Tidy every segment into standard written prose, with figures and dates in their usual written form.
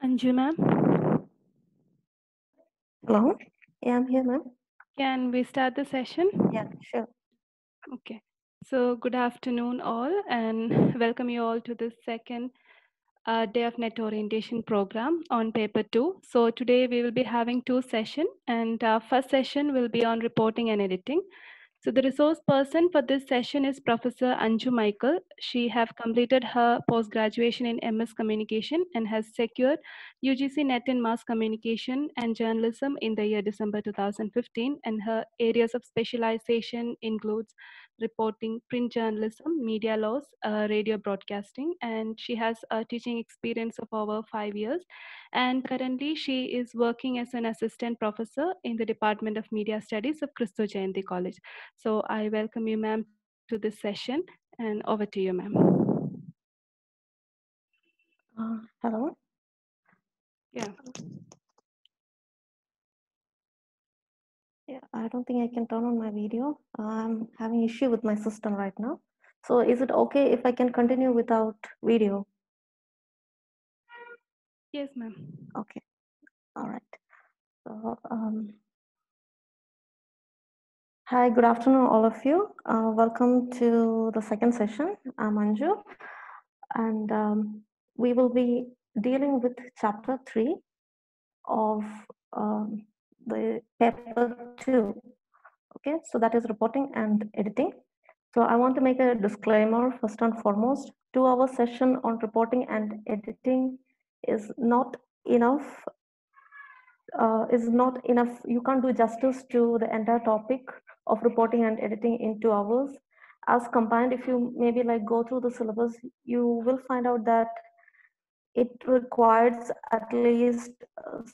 Anju, ma'am. Hello? Yeah, I'm here, ma'am. Can we start the session? Yeah, sure. Okay. So, good afternoon, all, and welcome you all to this second Day of Net Orientation program on paper 2. So, today we will be having two sessions, and first session will be on reporting and editing. So the resource person for this session is Professor Anju Michael. She have completed her post-graduation in MS Communication and has secured UGC NET in Mass Communication and Journalism in the year December 2015. And her areas of specialization includes reporting, print journalism, media laws, radio broadcasting, and she has a teaching experience of over 5 years. And currently she is working as an assistant professor in the Department of Media Studies of Christo Jayanti College. So I welcome you, ma'am, to this session, and over to you, ma'am. Hello? Yeah. Yeah, I don't think I can turn on my video. I'm having issue with my system right now. So is it okay if I can continue without video? Yes, ma'am. Okay, all right. So, hi, good afternoon, all of you. Welcome to the second session. I'm Anju, and we will be dealing with chapter 3 of the paper 2. Okay, so that is reporting and editing. So I want to make a disclaimer first and foremost. 2-hour session on reporting and editing is not enough. You can't do justice to the entire topic of reporting and editing in 2 hours. As combined, if you maybe like go through the syllabus, you will find out that it requires at least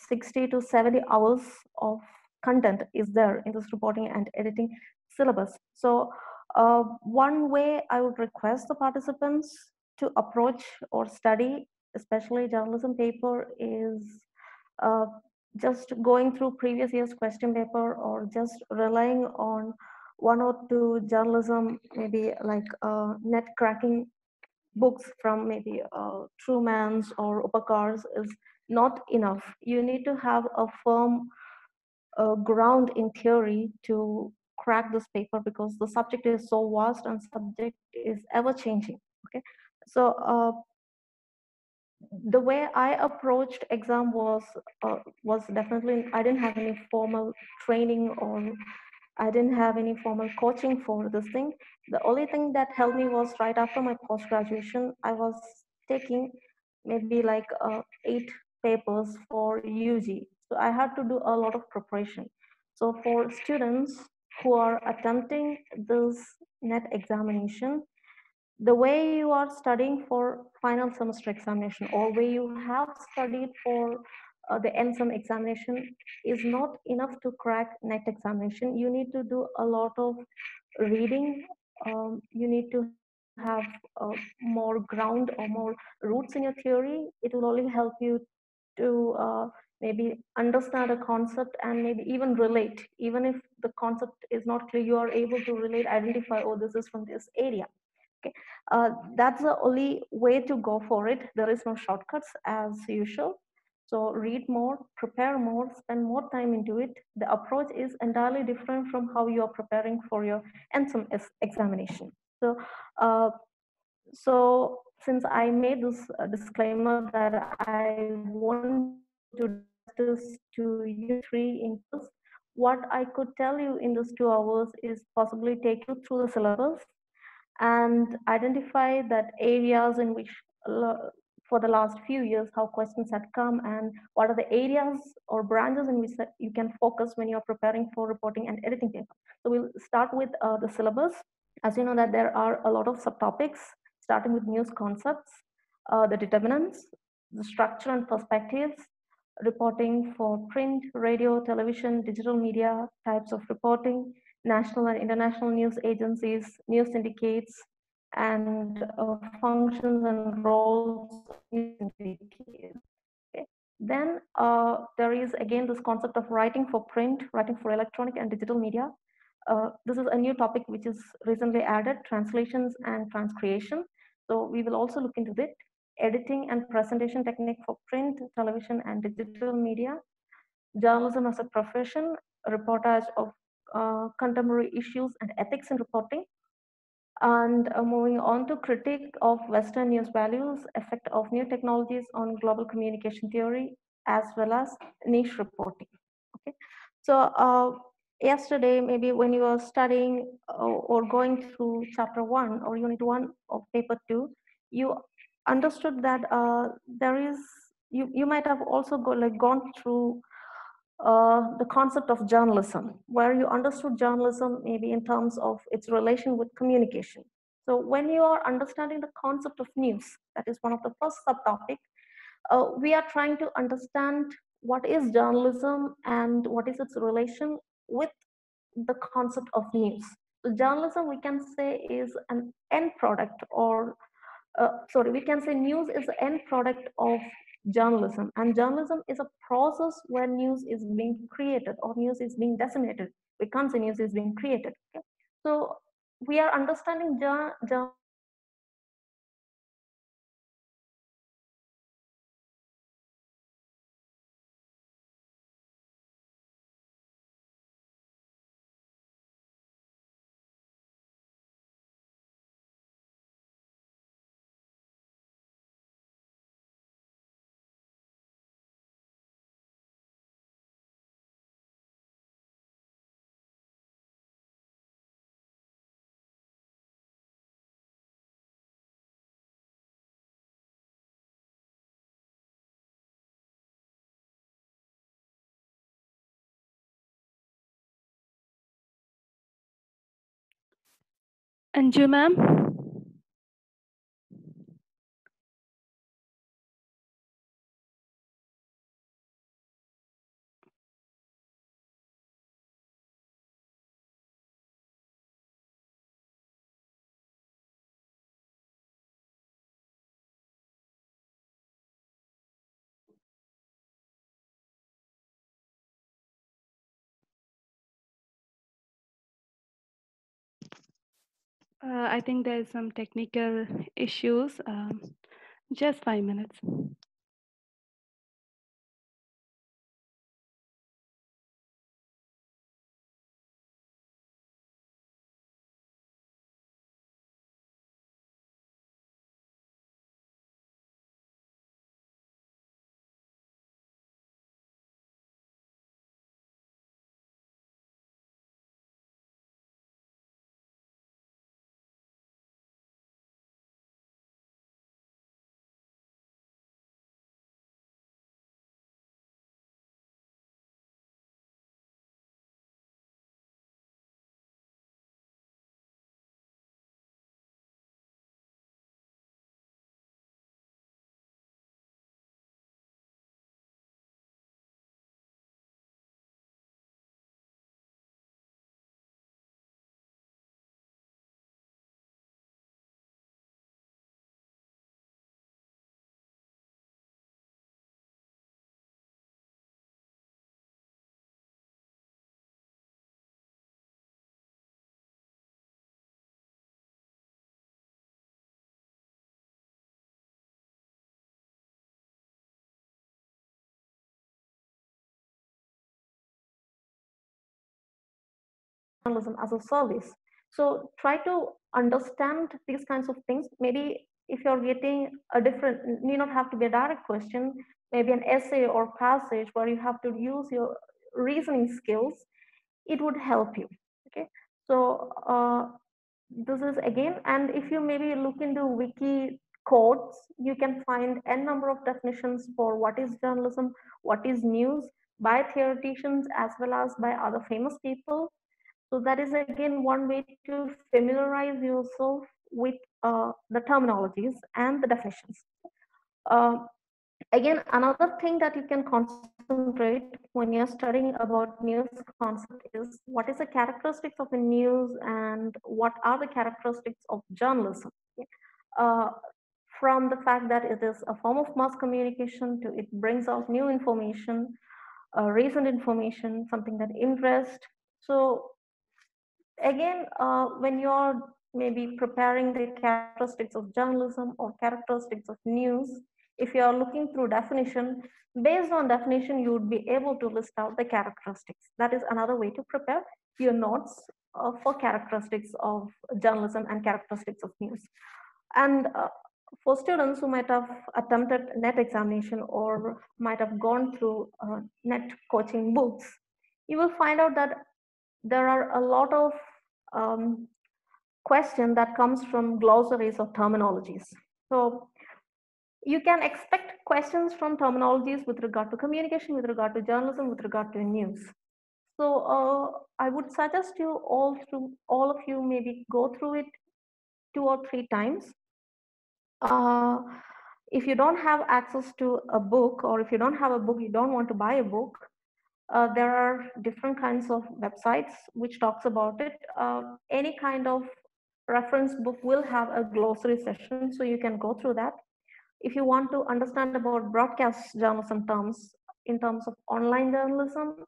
60 to 70 hours of content is there in this reporting and editing syllabus. So one way I would request the participants to approach or study, especially journalism paper, is uh, just going through previous year's question paper or just relying on one or two journalism, maybe like net cracking books from maybe Truman's or Upakar's is not enough. You need to have a firm ground in theory to crack this paper because the subject is so vast and subject is ever changing. Okay, so the way I approached exam was definitely, I didn't have any formal training or I didn't have any formal coaching for this thing. The only thing that helped me was right after my post graduation, I was taking maybe like 8 papers for UG. So I had to do a lot of preparation. So for students who are attempting this net examination, the way you are studying for final semester examination or way you have studied for the end sem examination is not enough to crack net examination. You need to do a lot of reading. You need to have more ground or more roots in your theory. It will only help you to maybe understand a concept and maybe even relate. Even if the concept is not clear, you are able to relate, identify, oh, this is from this area. Okay, that's the only way to go for it. There is no shortcuts as usual. So read more, prepare more, spend more time into it. The approach is entirely different from how you are preparing for your NSEM examination. So, uh, so since I made this disclaimer that I won't do justice to you three in this, what I could tell you in these 2 hours is possibly take you through the syllabus and identify that areas in which for the last few years how questions had come and what are the areas or branches in which you can focus when you're preparing for reporting and editing paper. So we'll start with the syllabus. As you know that there are a lot of subtopics starting with news concepts, the determinants, the structure and perspectives, reporting for print, radio, television, digital media, types of reporting, national and international news agencies, news syndicates, and functions and roles of news syndicates. Okay. Then there is again this concept of writing for print, writing for electronic and digital media. This is a new topic which is recently added, translations and transcreation. So we will also look into it. editing and presentation technique for print, television, and digital media, journalism as a profession, reportage of contemporary issues and ethics in reporting, and moving on to critique of Western news values, effect of new technologies on global communication theory, as well as niche reporting. Okay, so yesterday, maybe when you were studying or going through chapter 1 or unit 1 of paper 2, you understood that there is, you might have also gone through the concept of journalism, where you understood journalism maybe in terms of its relation with communication. So when you are understanding the concept of news, that is one of the first subtopic, we are trying to understand what is journalism and what is its relation with the concept of news. So journalism, we can say, is an end product, or sorry, we can say news is the end product of journalism, and journalism is a process where news is being created or news is being disseminated. We can't say news is being created. Okay? So we are understanding journalism as a service. Anju, ma'am? I think there's some technical issues. Just 5 minutes. Journalism as a service. So try to understand these kinds of things. Maybe if you're getting a different, need not have to be a direct question, maybe an essay or passage where you have to use your reasoning skills, it would help you. Okay, so this is again, and if you maybe look into wiki codes, you can find n number of definitions for what is journalism, what is news, by theoreticians as well as by other famous people. So that is again one way to familiarize yourself with the terminologies and the definitions. Uh, Again, another thing that you can concentrate when you're studying about news concept is what is the characteristics of a news and what are the characteristics of journalism. Uh, from the fact that it is a form of mass communication to it brings out new information, recent information, something that interests. So again, when you're maybe preparing the characteristics of journalism or characteristics of news, if you are looking through definition, based on definition, you would be able to list out the characteristics. That is another way to prepare your notes for characteristics of journalism and characteristics of news. And for students who might have attempted net examination or might have gone through net coaching books, you will find out that there are a lot of question that comes from glossaries of terminologies. So you can expect questions from terminologies with regard to communication, with regard to journalism, with regard to news. So I would suggest you all of you maybe go through it 2 or 3 times. If you don't have access to a book, or if you don't have a book, you don't want to buy a book, there are different kinds of websites which talks about it. Any kind of reference book will have a glossary session, so you can go through that. If you want to understand about broadcast journalism terms, in terms of online journalism,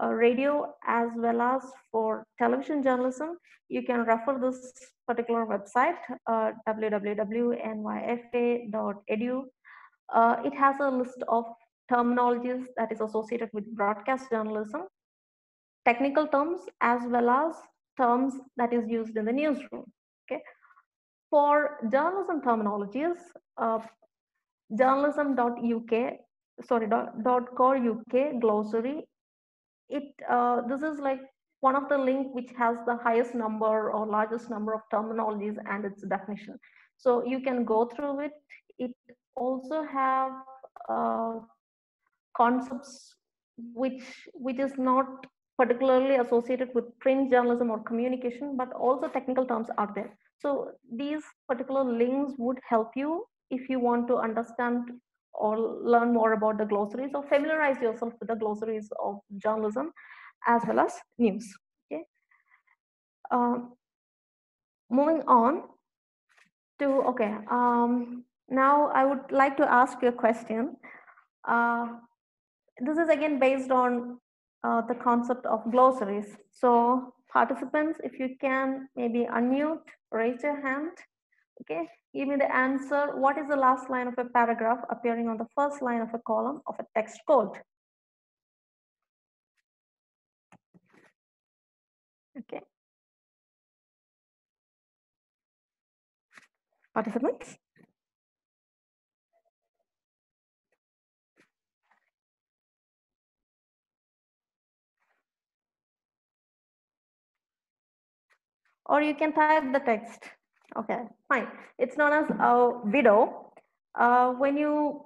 radio, as well as for television journalism, you can refer this particular website, www.nyfa.edu. It has a list of terminologies that is associated with broadcast journalism, technical terms, as well as terms that is used in the newsroom. Okay. For journalism terminologies, journalism.uk, sorry, .co.uk glossary, this is like one of the link which has the highest number or largest number of terminologies and its definition. So you can go through it. It also have concepts which is not particularly associated with print journalism or communication, but also technical terms are there. So these particular links would help you if you want to understand or learn more about the glossaries, or familiarize yourself with the glossaries of journalism as well as news. Okay. Moving on to, okay, now I would like to ask you a question. This is again based on the concept of glossaries. So participants, if you can maybe unmute, raise your hand. Okay, give me the answer. What is the last line of a paragraph appearing on the first line of a column of a text code? Okay. Participants? Or you can type the text. Okay, fine. It's known as a widow. When you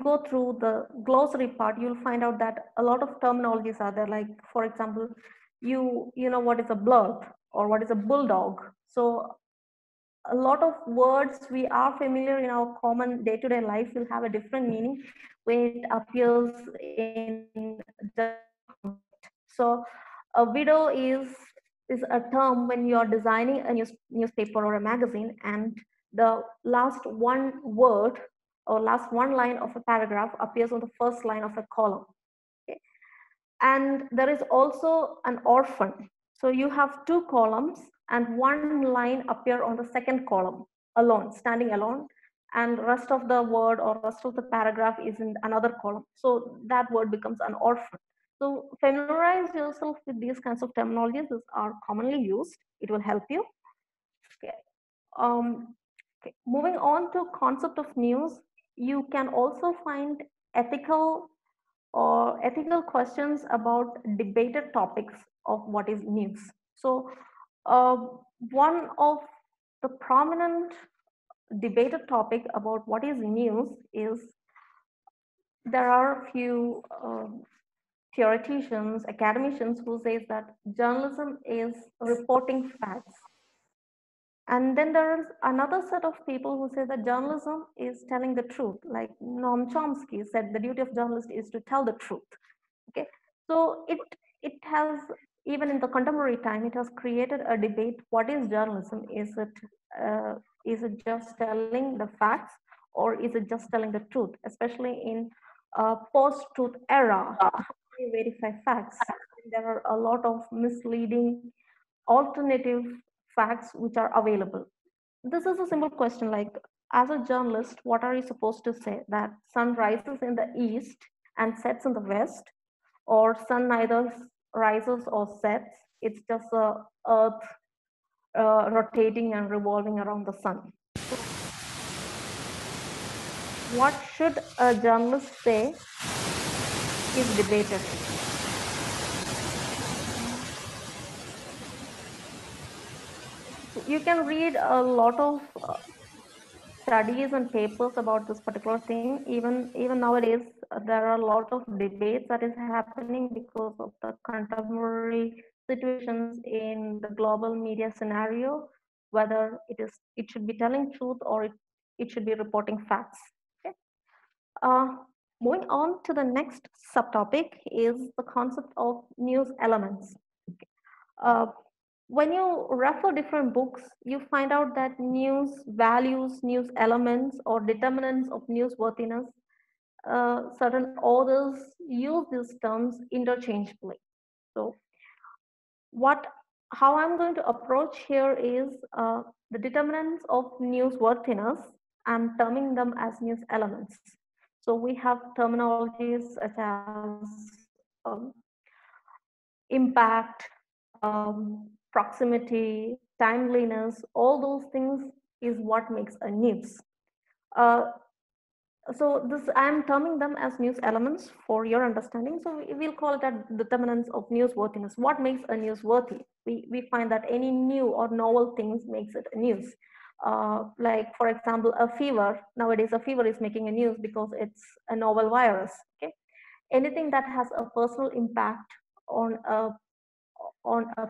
go through the glossary part, you'll find out that a lot of terminologies are there. Like, for example, you know what is a blurb or what is a bulldog. So a lot of words we are familiar in our common day-to-day life will have a different meaning when it appears in context. So a widow is a term when you are designing a newspaper or a magazine, and the last one word or last one line of a paragraph appears on the first line of a column. Okay. And there is also an orphan. So you have two columns and one line appear on the second column alone, standing alone, and rest of the word or rest of the paragraph is in another column. So that word becomes an orphan. So familiarize yourself with these kinds of terminologies. These are commonly used. It will help you. Okay. Okay. Moving on to concept of news, you can also find ethical questions about debated topics of what is news. So one of the prominent debated topic about what is news is, there are a few theoreticians, academicians who says that journalism is reporting facts. And then there is another set of people who say that journalism is telling the truth. Like Noam Chomsky said, the duty of journalist is to tell the truth. Okay, so it has, even in the contemporary time, it has created a debate. What is journalism? Is it just telling the facts, or is it just telling the truth? Especially in post-truth era, how do you verify facts? There are a lot of misleading alternative facts which are available. This is a simple question like, as a journalist, what are you supposed to say? That sun rises in the east and sets in the west, or sun neither rises or sets, it's just the earth rotating and revolving around the sun. What should a journalist say is debated. You can read a lot of studies and papers about this particular thing. Even nowadays, there are a lot of debates that is happening because of the contemporary situations in the global media scenario, whether it should be telling truth or it should be reporting facts. Okay. Moving on to the next subtopic is the concept of news elements. Uh, when you refer different books, you find out that news values, news elements, or determinants of newsworthiness, certain authors use these terms interchangeably. So, how I'm going to approach here is the determinants of newsworthiness. I'm terming them as news elements. So we have terminologies such as um, impact, proximity, timeliness, all those things is what makes a news. Uh, so this, I'm terming them as news elements for your understanding. So we'll call it a determinants of newsworthiness. What makes a news worthy? We find that any new or novel things makes it a news. Like for example, a fever. Nowadays, a fever is making a news because it's a novel virus. Okay, anything that has a personal impact on a on a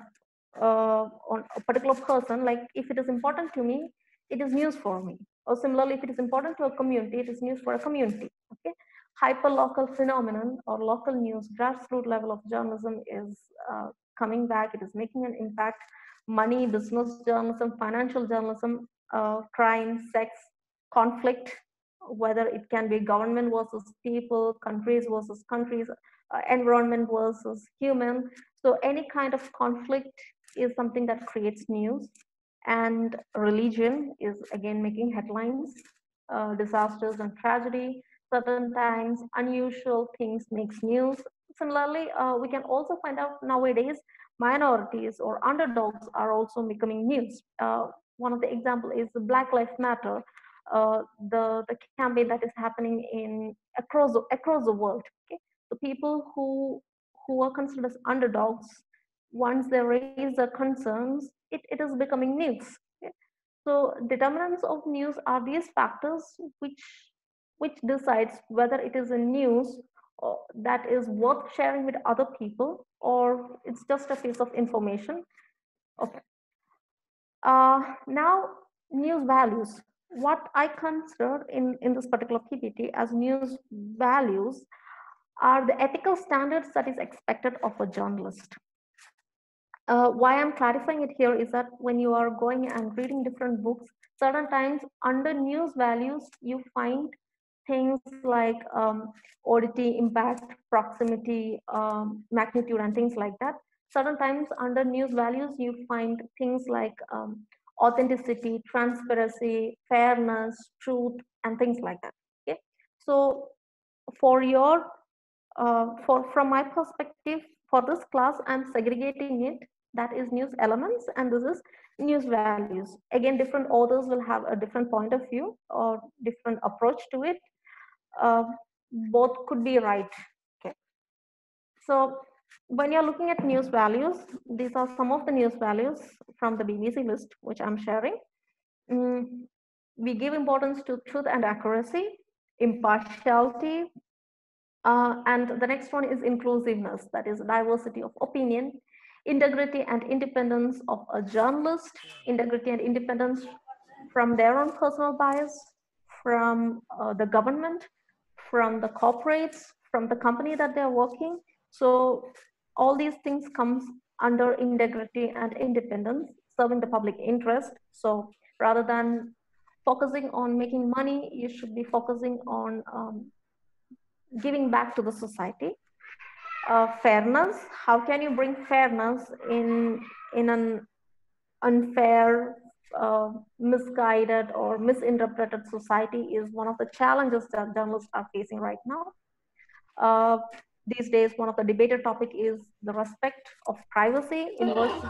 on a particular person, like if it is important to me, it is news for me. Or similarly, if it is important to a community, it is news for a community. Okay, hyper-local phenomenon or local news, grassroots level of journalism is coming back. It is making an impact. Money, business journalism, financial journalism, crime, sex, conflict, whether it can be government versus people, countries versus countries, environment versus human. So any kind of conflict is something that creates news, and religion is again making headlines, disasters and tragedy. Certain times, unusual things makes news. Similarly, we can also find out nowadays minorities or underdogs are also becoming news. One of the example is the Black Lives Matter, the campaign that is happening in across the world. Okay, the people who are considered as underdogs, once they raise their concerns, it is becoming news. Okay? So determinants of news are these factors which decides whether it is a news that is worth sharing with other people or it's just a piece of information. Okay. Now, news values. What I consider in this particular PPT as news values are the ethical standards that is expected of a journalist. Why I'm clarifying it here is that when you are going and reading different books, certain times under news values, you find things like oddity, impact, proximity, magnitude, and things like that. Certain times under news values, you find things like authenticity, transparency, fairness, truth, and things like that. Okay, so for your from my perspective, for this class, I'm segregating it. That is news elements, and this is news values. Again, different authors will have a different point of view or different approach to it. Uh, both could be right. Okay. So when you're looking at news values, these are some of the news values from the BBC list, which I'm sharing. We give importance to truth and accuracy, impartiality, and the next one is inclusiveness, that is diversity of opinion, integrity and independence of a journalist, integrity and independence from their own personal bias, from the government, from the corporates, from the company that they're working. So all these things comes under integrity and independence, serving the public interest. So rather than focusing on making money, you should be focusing on giving back to the society. fairness. How can you bring fairness in an unfair, misguided, or misinterpreted society is one of the challenges that journalists are facing right now. Uh, these days, one of the debated topic is the respect of privacy inversions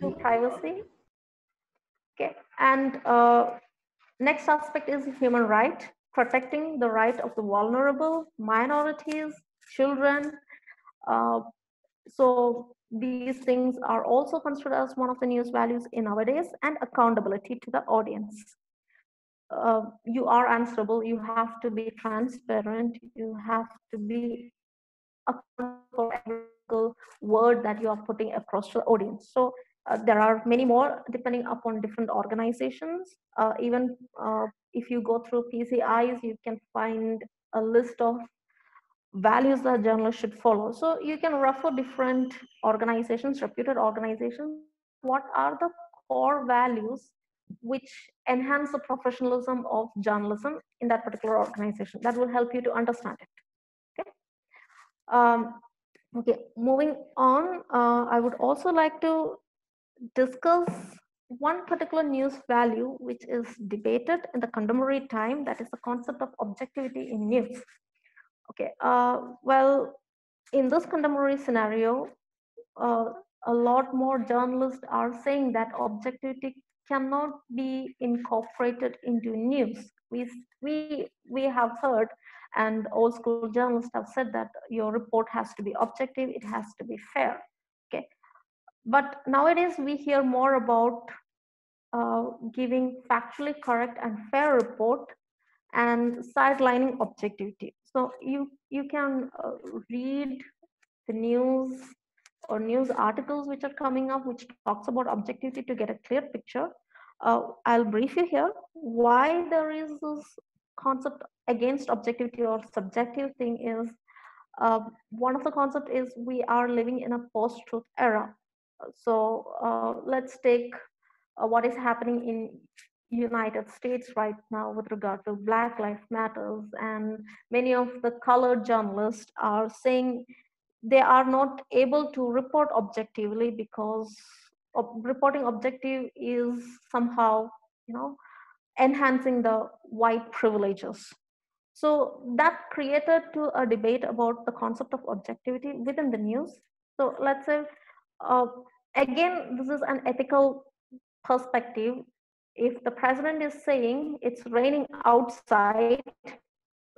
into privacy. Okay, and next aspect is human right, protecting the right of the vulnerable, minorities, children. Uh, so these things are also considered as one of the news values in nowadays, and accountability to the audience. You are answerable, you have to be transparent, you have to be accountable for every single word that you are putting across to the audience. So there are many more depending upon different organizations. Even if you go through PCIs, you can find a list of values that journalists should follow. So you can refer different organizations, reputed organizations, what are the core values which enhance the professionalism of journalism in that particular organization. That will help you to understand it. Okay. Okay, moving on, I would also like to discuss one particular news value which is debated in the contemporary time, that is the concept of objectivity in news. Okay, well, in this contemporary scenario, uh, a lot more journalists are saying that objectivity cannot be incorporated into news. We have heard, and old school journalists have said that your report has to be objective, it has to be fair. Okay, but nowadays we hear more about giving factually correct and fair report and sidelining objectivity. So you can read the news or news articles which are coming up which talks about objectivity to get a clear picture. I'll brief you here why there is this concept against objectivity or subjective thing is one of the concept is we are living in a post-truth era. So let's take what is happening in United States right now with regard to Black Lives Matters, and many of the colored journalists are saying they are not able to report objectively because reporting objective is somehow, you know, enhancing the white privileges. So that created to a debate about the concept of objectivity within the news. So let's say, uh, again, this is an ethical perspective. If the president is saying it's raining outside,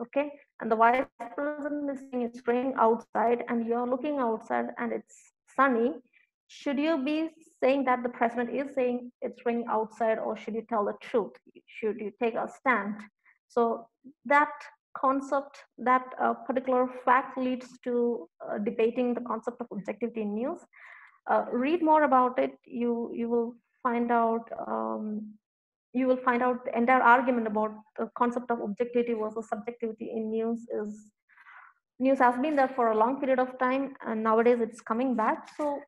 okay, and the vice president is saying it's raining outside, and you're looking outside and it's sunny, should you be saying that the president is saying it's raining outside, or should you tell the truth? Should you take a stand? So that concept, that particular fact leads to debating the concept of objectivity in news. Read more about it. You will find out you will find out the entire argument about the concept of objectivity versus subjectivity in news. Is news has been there for a long period of time, and nowadays it's coming back. So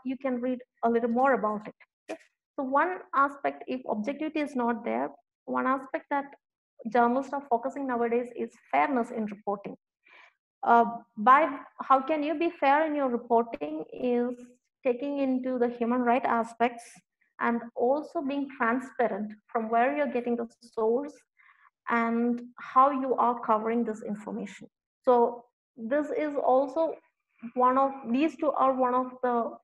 you can read a little more about it. Okay? So one aspect, if objectivity is not there, one aspect that journalists are focusing nowadays is fairness in reporting. By how can you be fair in your reporting is taking into the human right aspects and also being transparent from where you're getting the source and how you are covering this information. So this is also one of these two are one of the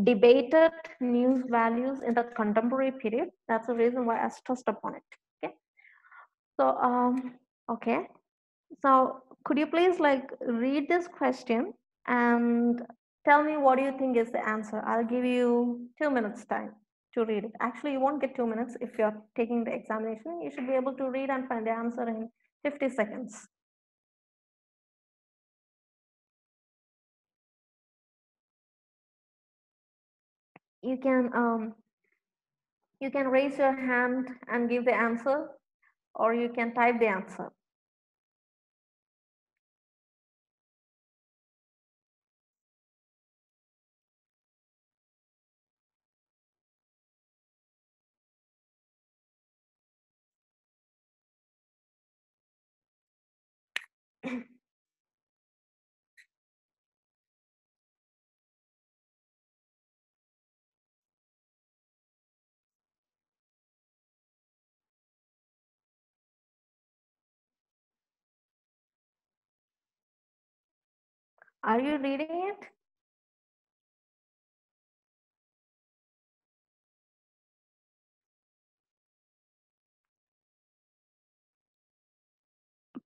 debated news values in the contemporary period. That's the reason why I stressed upon it. Okay. So okay. So could you please like read this question and tell me what do you think is the answer? I'll give you 2 minutes time to read it. Actually, you won't get 2 minutes if you're taking the examination. You should be able to read and find the answer in 50 seconds. You can you can raise your hand and give the answer, or you can type the answer. Are you reading it?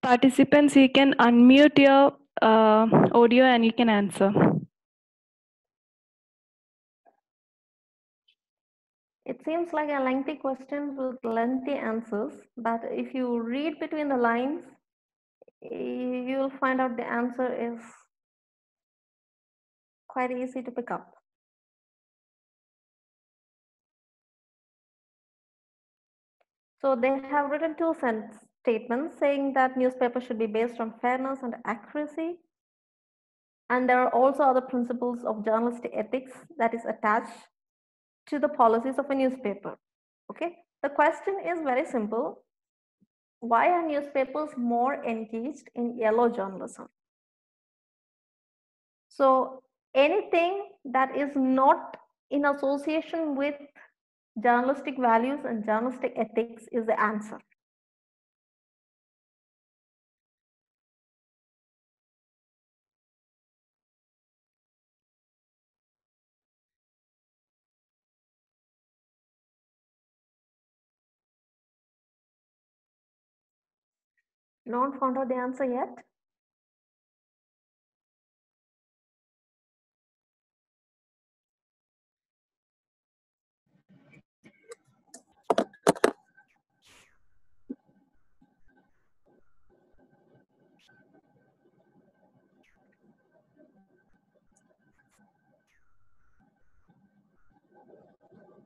Participants, you can unmute your audio and you can answer. It seems like a lengthy question with lengthy answers, but if you read between the lines, you will find out the answer is quite easy to pick up. So they have written two statements saying that newspapers should be based on fairness and accuracy. And there are also other principles of journalistic ethics that is attached to the policies of a newspaper. Okay, the question is very simple. Why are newspapers more engaged in yellow journalism? So anything that is not in association with journalistic values and journalistic ethics is the answer. No one found out the answer yet?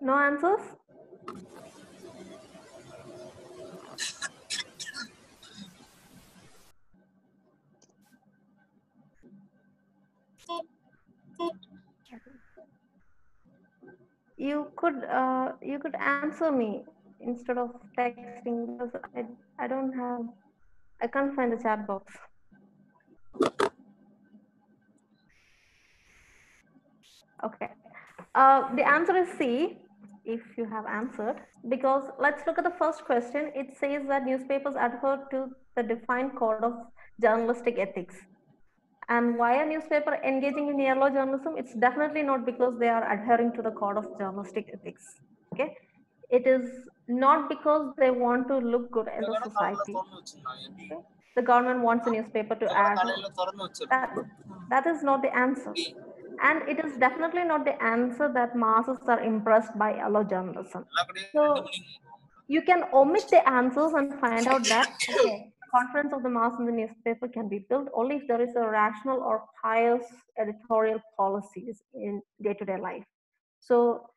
No answers? You could answer me instead of texting because I don't have, I can't find the chat box. Okay. The answer is C, if you have answered, because let's look at the first question. It says that newspapers adhere to the defined code of journalistic ethics. And why are newspaper engaging in yellow journalism? It's definitely not because they are adhering to the code of journalistic ethics. Okay. It is not because they want to look good in the society. Okay? The government wants a newspaper to add. That is not the answer. And it is definitely not the answer that masses are impressed by yellow journalism. So you can omit the answers and find out that, okay, confidence of the mass in the newspaper can be built only if there is a rational or pious editorial policies in day-to-day life. So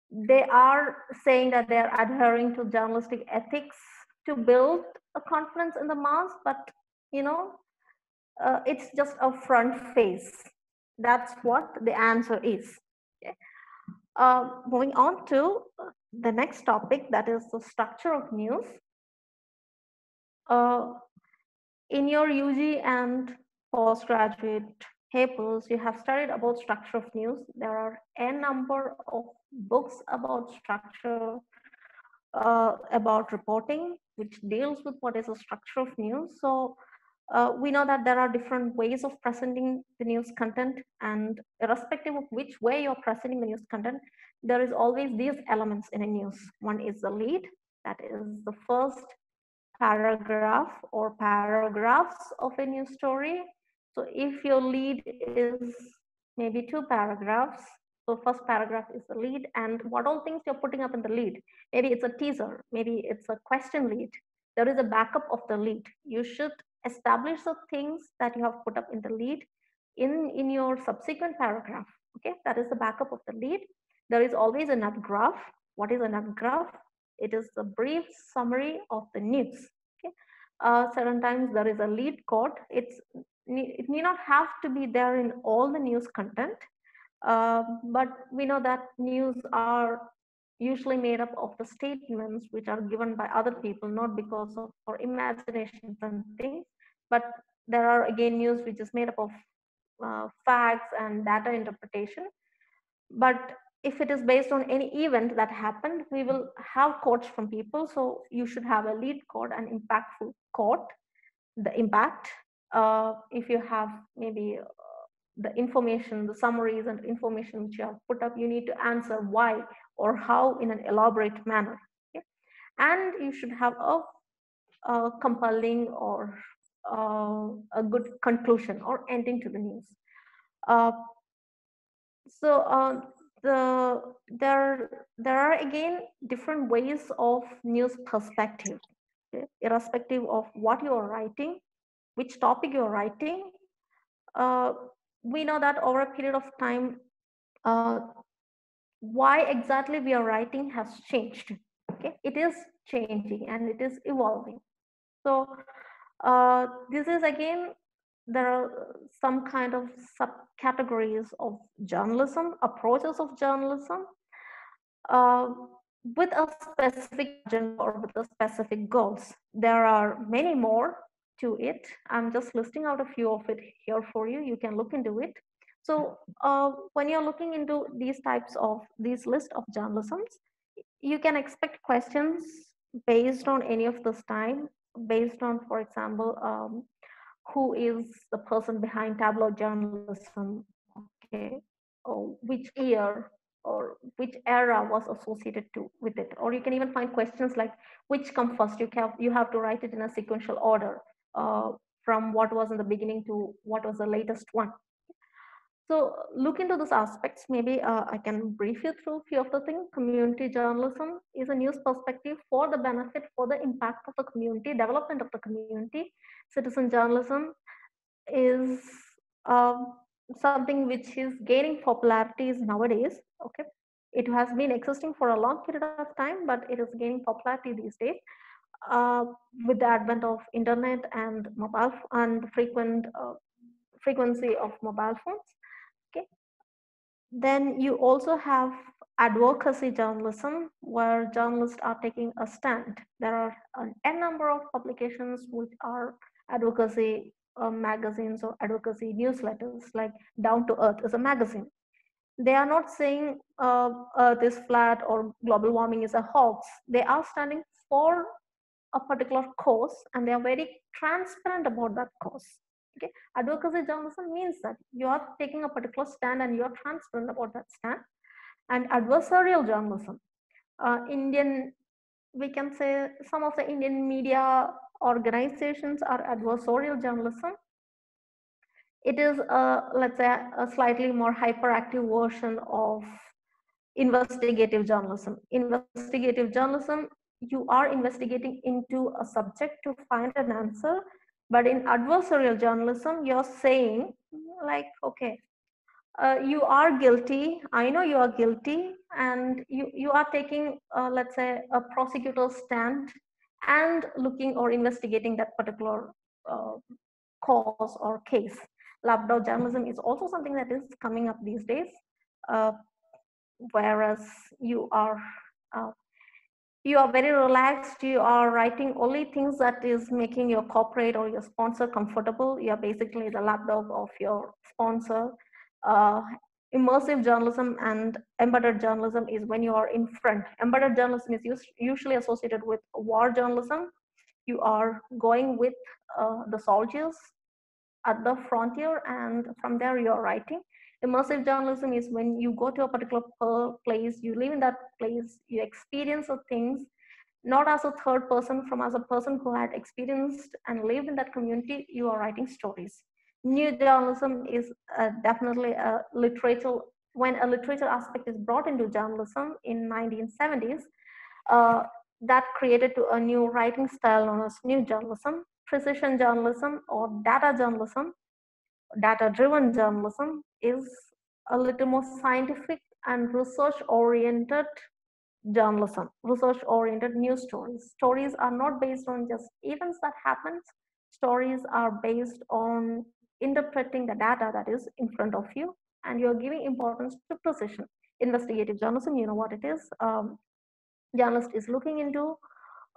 they are saying that they are adhering to journalistic ethics to build a confidence in the mass, but you know, it's just a front face. That's what the answer is. Okay. Moving on to the next topic, that is the structure of news. In your UG and postgraduate papers, you have studied about structure of news. There are a number of books about structure, about reporting, which deals with what is the structure of news. So we know that there are different ways of presenting the news content, and irrespective of which way you're presenting the news content, there is always these elements in a news. One is the lead, that is the first paragraph or paragraphs of a news story. So if your lead is maybe two paragraphs, so first paragraph is the lead, and what all things you're putting up in the lead. Maybe it's a teaser, maybe it's a question lead. There is a backup of the lead. You should establish the things that you have put up in the lead in your subsequent paragraph. Okay, that is the backup of the lead. There is always a nut graph. What is a nut graph? It is a brief summary of the news. Okay, certain times there is a lead quote. It need not have to be there in all the news content, but we know that news are usually made up of the statements which are given by other people, not because of our imaginations and things, but there are again news which is made up of facts and data interpretation. But if it is based on any event that happened, we will have quotes from people. So you should have a lead quote, an impactful quote, the impact. If you have maybe the information, the summaries and information which you have put up, you need to answer why or how in an elaborate manner. Okay? And you should have a compelling or a good conclusion or ending to the news. Uh, so there are again different ways of news perspective, okay? Irrespective of what you are writing, which topic you are writing. Uh, we know that over a period of time, uh, why exactly we are writing has changed. Okay, it is changing and it is evolving. So this is again, there are some kind of subcategories of journalism, approaches of journalism, uh, with a specific agenda or with a specific goals. There are many more to it. I'm just listing out a few of it here for you. You can look into it. So when you're looking into these types of these list of journalisms, you can expect questions based on any of this time, based on, for example, who is the person behind tabloid journalism, okay, or which year or which era was associated to with it. Or you can even find questions like which come first. You have to write it in a sequential order, from what was in the beginning to what was the latest one. So look into those aspects. Maybe I can brief you through a few of the things. Community journalism is a news perspective for the benefit, for the impact of the community, development of the community. Citizen journalism is something which is gaining popularities nowadays. Okay, it has been existing for a long period of time, but it is gaining popularity these days uh, with the advent of internet and mobile and frequency of mobile phones. Okay, then you also have advocacy journalism, where journalists are taking a stand. There are an n number of publications which are advocacy magazines or advocacy newsletters, like Down to Earth is a magazine. They are not saying Earth is flat or global warming is a hoax. They are standing for a particular cause and they are very transparent about that cause. Okay, advocacy journalism means that you are taking a particular stand and you are transparent about that stand. And adversarial journalism, Indian, we can say some of the Indian media organizations are adversarial journalism. It is let's say a slightly more hyperactive version of investigative journalism. Investigative journalism, you are investigating into a subject to find an answer, but in adversarial journalism, you're saying like, okay, you are guilty, I know you are guilty, and you are taking, let's say, a prosecutor's stand and looking or investigating that particular uh, cause or case. Lapdog journalism is also something that is coming up these days. Uh, Whereas you are uh, you are very relaxed, you are writing only things that is making your corporate or your sponsor comfortable. You are basically the lapdog of your sponsor. uh, Immersive journalism and embedded journalism is when you are in front. Embedded journalism is usually associated with war journalism. You are going with the soldiers at the frontier, and from there you're writing. Immersive journalism is when you go to a particular place, you live in that place, you experience the things, not as a third person, from as a person who had experienced and lived in that community, you are writing stories. New journalism is definitely a literature. When a literature aspect is brought into journalism in 1970s, uh, that created to a new writing style known as new journalism. Precision journalism or data journalism, data-driven journalism, is a little more scientific and research-oriented journalism, research-oriented news stories. Stories are not based on just events that happen. Stories are based on interpreting the data that is in front of you, and you're giving importance to precision. Investigative journalism, you know what it is. Journalist is looking into,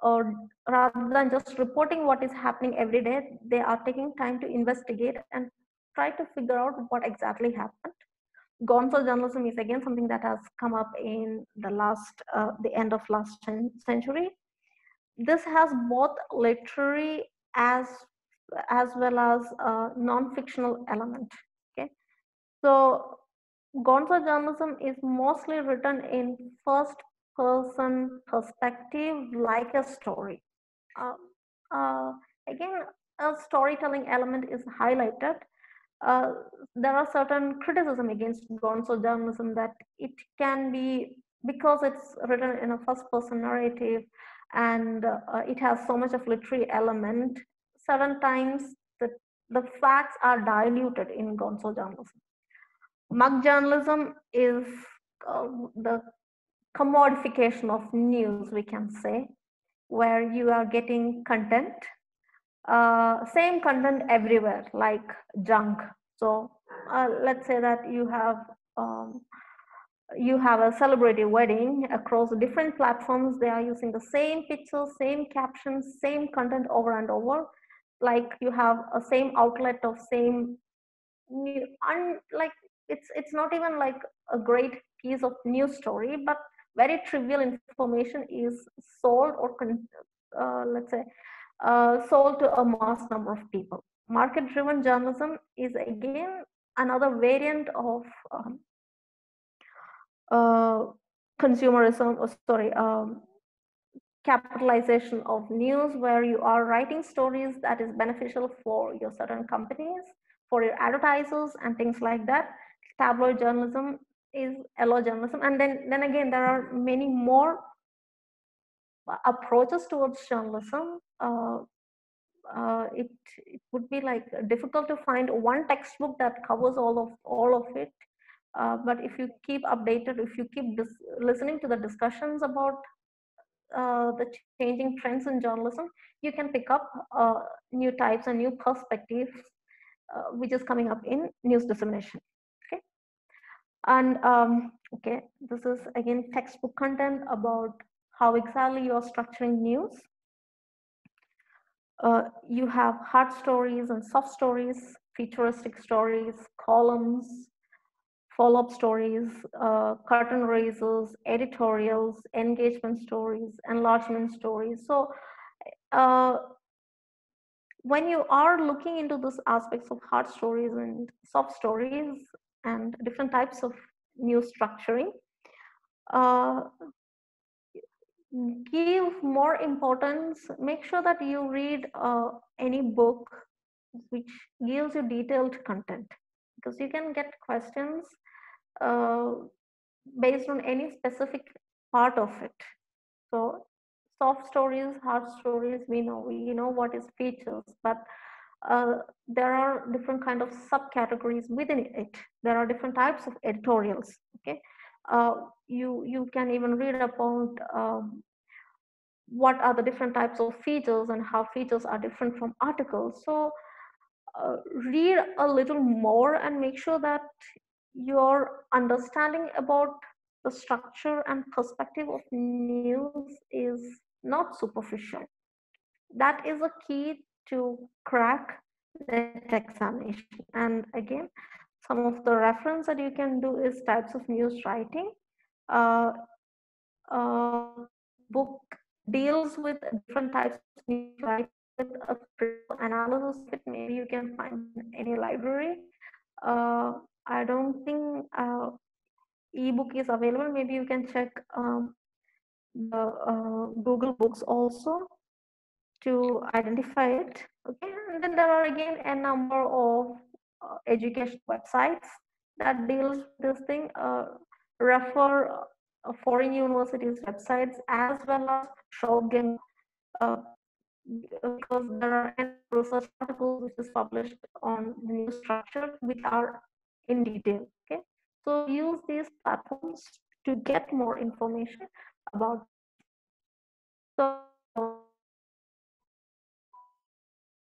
or rather than just reporting what is happening every day, they are taking time to investigate and try to figure out what exactly happened. Gonzo journalism is again something that has come up in the end of last century. This has both literary as well as non-fictional element. Okay, So Gonzo journalism is mostly written in first person perspective, like a story. Uh, Again, a storytelling element is highlighted. Uh, there are certain criticism against Gonzo journalism that it can be, because it's written in a first person narrative and it has so much of literary element, certain times the facts are diluted in Gonzo journalism. Mug journalism is the commodification of news, we can say, where you are getting content, same content everywhere, like junk. So let's say that um, you have a celebrity wedding across different platforms. They are using the same pictures, same captions, same content over and over. Like you have a same outlet of same new, like it's not even like a great piece of news story, but very trivial information is sold or let's say sold to a mass number of people. Market driven journalism is again another variant of uh, consumerism, or sorry, capitalization of news, where you are writing stories that is beneficial for your certain companies, for your advertisers and things like that. Tabloid journalism is yellow journalism, and then again there are many more approaches towards journalism. It would be like difficult to find one textbook that covers all of it. But if you keep updated, if you keep listening to the discussions about the changing trends in journalism, you can pick up new types and new perspectives, which is coming up in news dissemination. Okay, and okay, this is again textbook content about how exactly you are structuring news. You have hard stories and soft stories, futuristic stories, columns, follow-up stories, curtain raisers, editorials, engagement stories, enlargement stories. So uh, when you are looking into these aspects of hard stories and soft stories and different types of news structuring, uh, give more importance, make sure that you read any book which gives you detailed content, because you can get questions uh, based on any specific part of it. So soft stories, hard stories, we know what is features, but there are different kind of subcategories within it. There are different types of editorials. Okay, you can even read about what are the different types of features and how features are different from articles. So read a little more and make sure that your understanding about the structure and perspective of news is not superficial. That is a key to crack net examination. And again, some of the reference that you can do is types of news writing. Uh, book deals with different types of news writing with a critical analysis of it. Maybe you can find in any library. I don't think ebook is available. Maybe you can check the Google Books also to identify it. Okay, and then there are again a number of education websites that deals with this thing. Refer foreign universities websites as well as Shoggen, uh, because there are a number of research articles which is published on the news structure which are in detail. Okay, so use these platforms to get more information about. So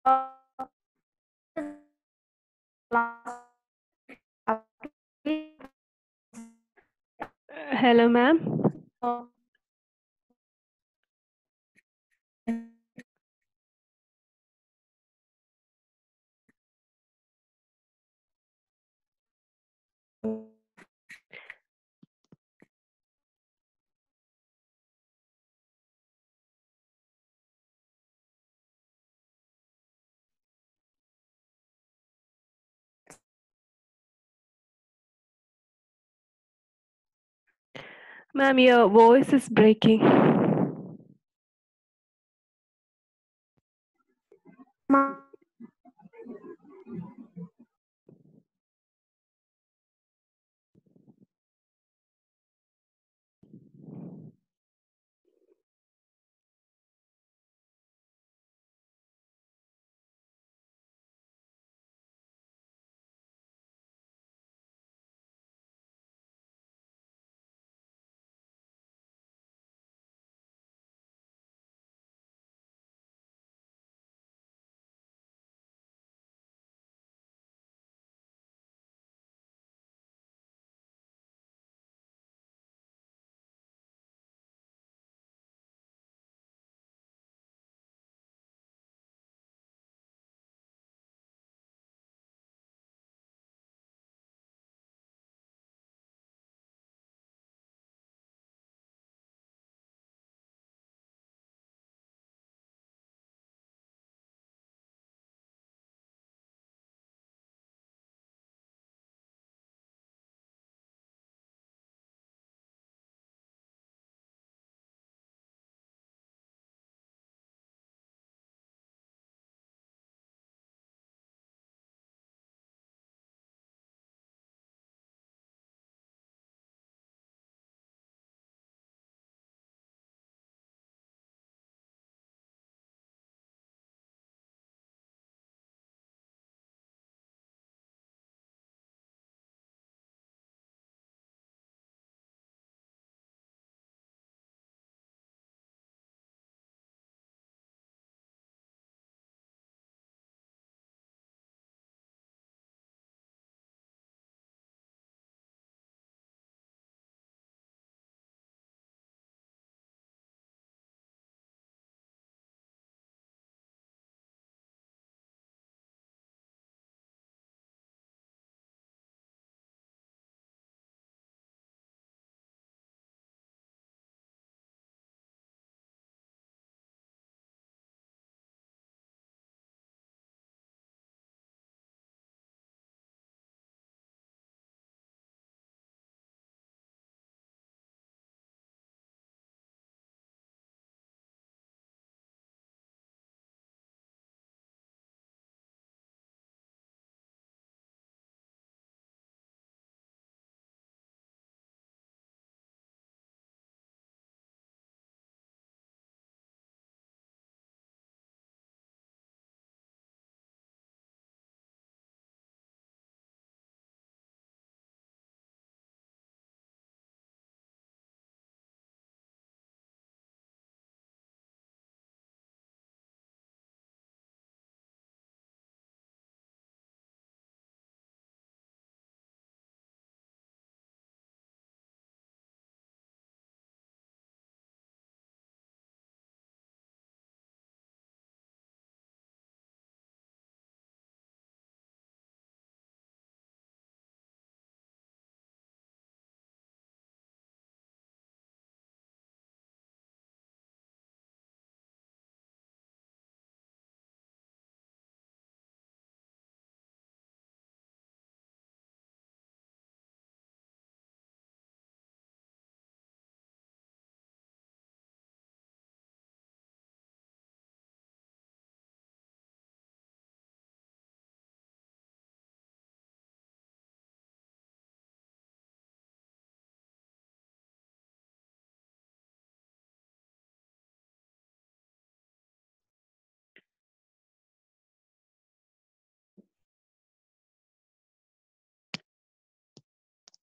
uh, last, if you have to Hello, ma'am. Ma'am, your voice is breaking.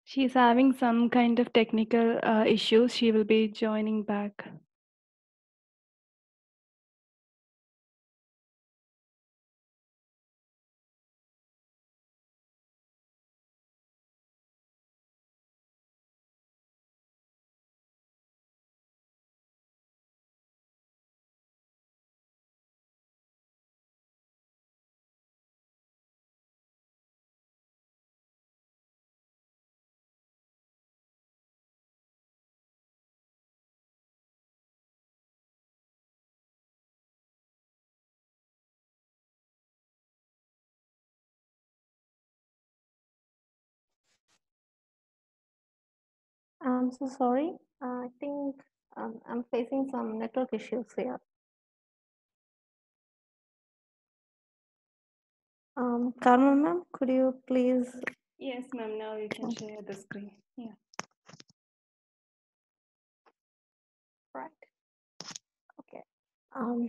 She's having some kind of technical issues. She will be joining back. I'm so sorry. I think I'm facing some network issues here. Carmen ma'am, could you please? Yes, ma'am. Now you can share the screen. Yeah. Right. Okay. All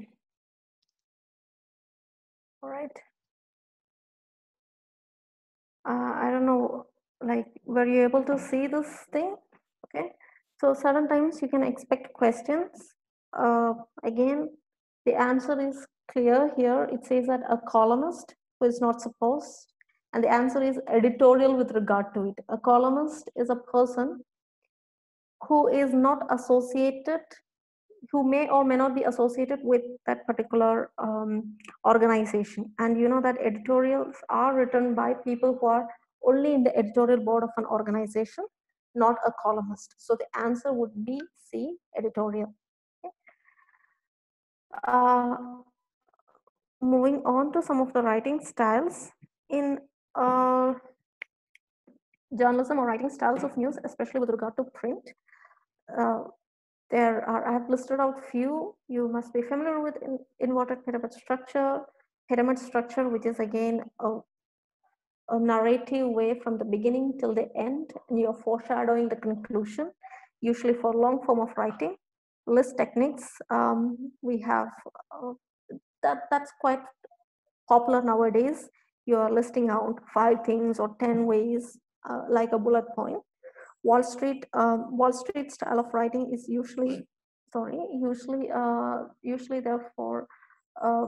right. I don't know, like, were you able to see this thing? Okay. So certain times you can expect questions. Again, the answer is clear here. It says that a columnist who is not supposed, and the answer is editorial with regard to it. A columnist is a person who is not associated, who may or may not be associated with that particular organization. And you know that editorials are written by people who are only in the editorial board of an organization, not a columnist. So the answer would be C, editorial. Okay. Moving on to some of the writing styles in journalism or writing styles of news, especially with regard to print. Uh, There are, I have listed out few. You must be familiar with inverted pyramid structure, which is again a narrative way from the beginning till the end, and you're foreshadowing the conclusion, usually for long form of writing. List techniques, we have that's quite popular nowadays. You're listing out 5 things or 10 ways, like a bullet point. Wall Street style of writing is usually there for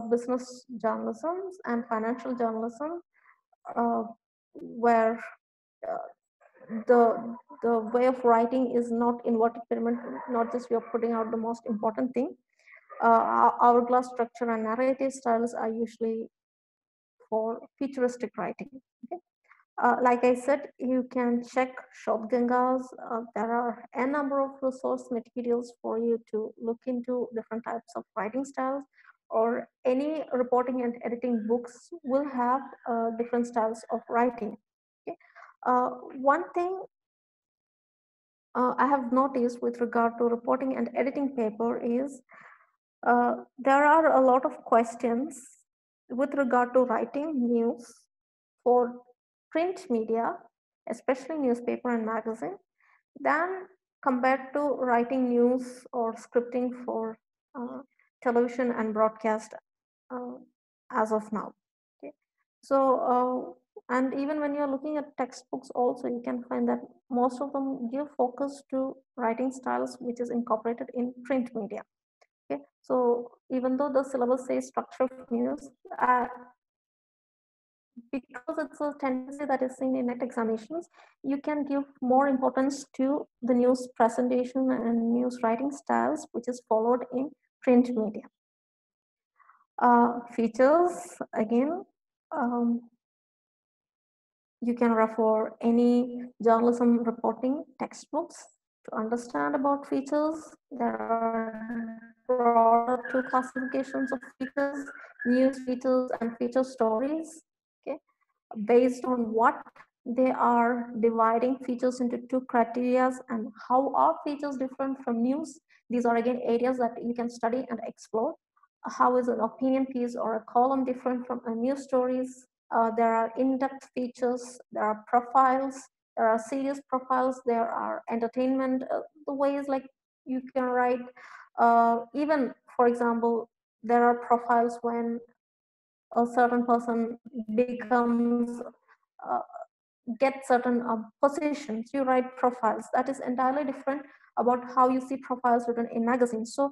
business journalism and financial journalism, where uh, the way of writing is not inverted pyramid, not just you're putting out the most important thing. Hourglass structure and narrative styles are usually for futuristic writing. Okay? Like I said, you can check Shobgangas. There are a number of resource materials for you to look into different types of writing styles, or any reporting and editing books will have different styles of writing. Okay? One thing I have noticed with regard to reporting and editing paper is there are a lot of questions with regard to writing news for print media, especially newspaper and magazine, than compared to writing news or scripting for uh, television and broadcast uh, as of now. Okay. So, and even when you're looking at textbooks also, you can find that most of them give focus to writing styles which is incorporated in print media. Okay. So even though the syllabus says structure of news, because it's a tendency that is seen in net examinations, you can give more importance to the news presentation and news writing styles, which is followed in print media. Features, again, you can refer any journalism reporting textbooks to understand about features. There are broader two classifications of features: news features and feature stories. Okay, based on what they are dividing features into two criteria, and how are features different from news. These are again areas that you can study and explore. How is an opinion piece or a column different from a news stories? There are in-depth features, there are profiles, there are serious profiles, there are entertainment, the ways like you can write, even for example, there are profiles when a certain person becomes, uh, get certain positions, you write profiles. That is entirely different about how you see profiles written in magazines. So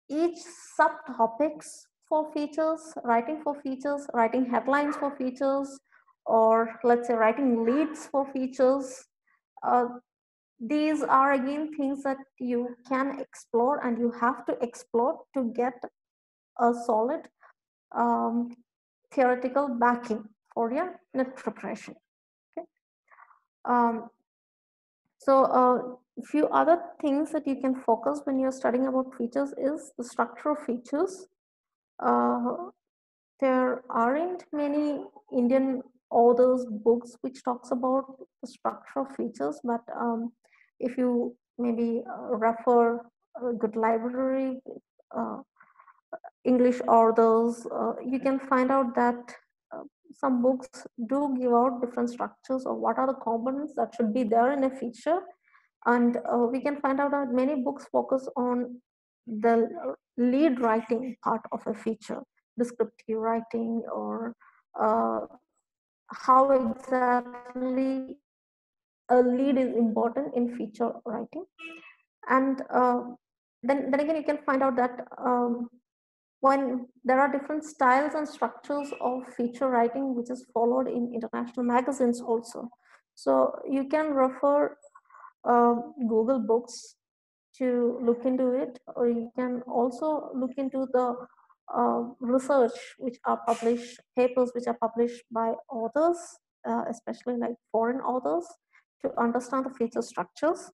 each subtopics for features, writing headlines for features, or let's say writing leads for features. Uh, these are again things that you can explore and you have to explore to get a solid um, theoretical backing for your net preparation. Okay. So a few other things that you can focus when you're studying about features is the structure of features. Uh, there aren't many Indian author's books which talks about the structure of features, but if you maybe refer a good library, uh, English authors, you can find out that some books do give out different structures of what are the components that should be there in a feature. And we can find out that many books focus on the lead writing part of a feature, descriptive writing, or how exactly a lead is important in feature writing. And then again, you can find out that when there are different styles and structures of feature writing which is followed in international magazines also. So you can refer Google Books to look into it, or you can also look into the research which are published, papers which are published by authors, especially like foreign authors, to understand the feature structures.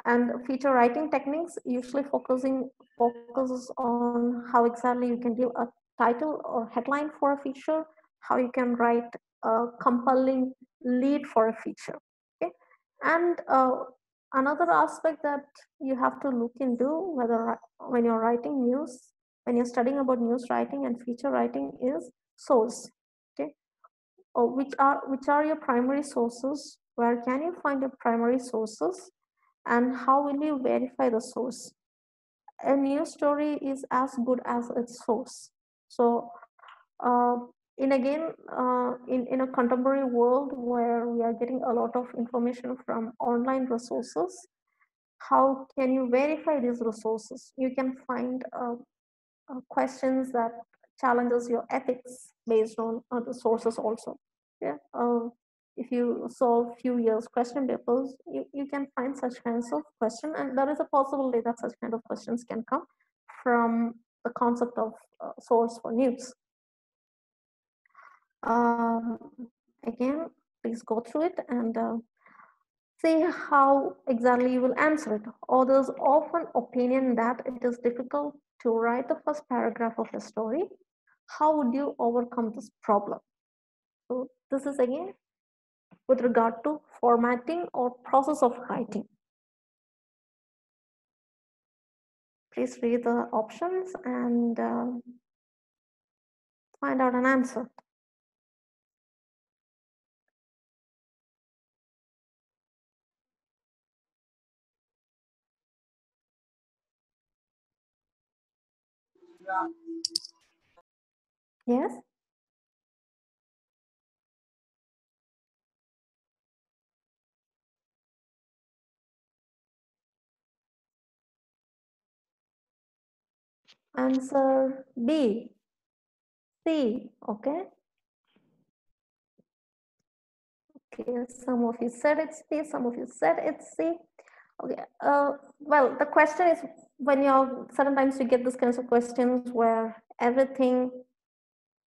And feature writing techniques usually focuses on how exactly you can give a title or headline for a feature, how you can write a compelling lead for a feature. Okay, and another aspect that you have to look into whether when you're writing news, when you're studying about news writing and feature writing, is source. Okay, or which are your primary sources? Where can you find your primary sources? And how will you verify the source? A news story is as good as its source. So in a contemporary world where we are getting a lot of information from online resources, how can you verify these resources? You can find questions that challenges your ethics based on the sources also. Yeah. If you solve few years question papers, you can find such kinds of question, and there is a possibility that such kind of questions can come from the concept of source for news. Um, Again, please go through it and see how exactly you will answer it. Authors often opinion that it is difficult to write the first paragraph of a story. How would you overcome this problem? So this is again with regard to formatting or process of writing. Please read the options and find out an answer. Yes? Answer B. C. Okay. Okay, some of you said it's B, some of you said it's C. Okay. Well, the question is, when you're sometimes you get this kinds of questions where everything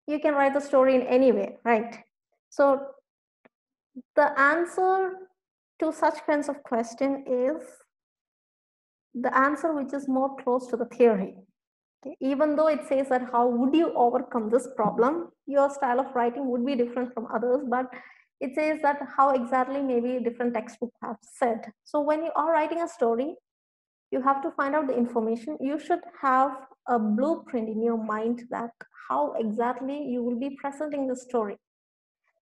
you can write the story in any way, right? So the answer to such kinds of question is the answer which is more close to the theory. Okay? Even though it says that how would you overcome this problem, your style of writing would be different from others, but it says that how exactly maybe different textbooks have said. So when you are writing a story, you have to find out the information. You should have a blueprint in your mind that how exactly you will be presenting the story.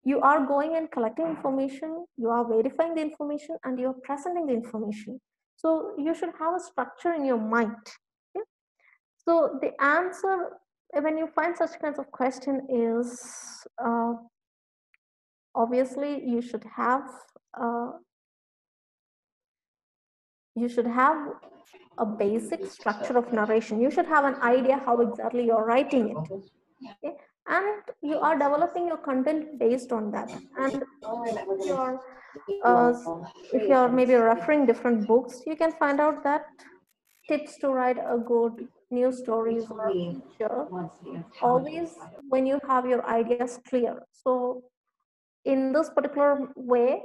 You are going and collecting information, you are verifying the information, and you are presenting the information. So you should have a structure in your mind. Okay? So the answer, when you find such kinds of question, is obviously you should have a basic structure of narration. You should have an idea how exactly you're writing it. Okay? And you are developing your content based on that. And uh, if you're maybe referring different books, you can find out that tips to write a good news stories or feature always when you have your ideas clear. So in this particular way,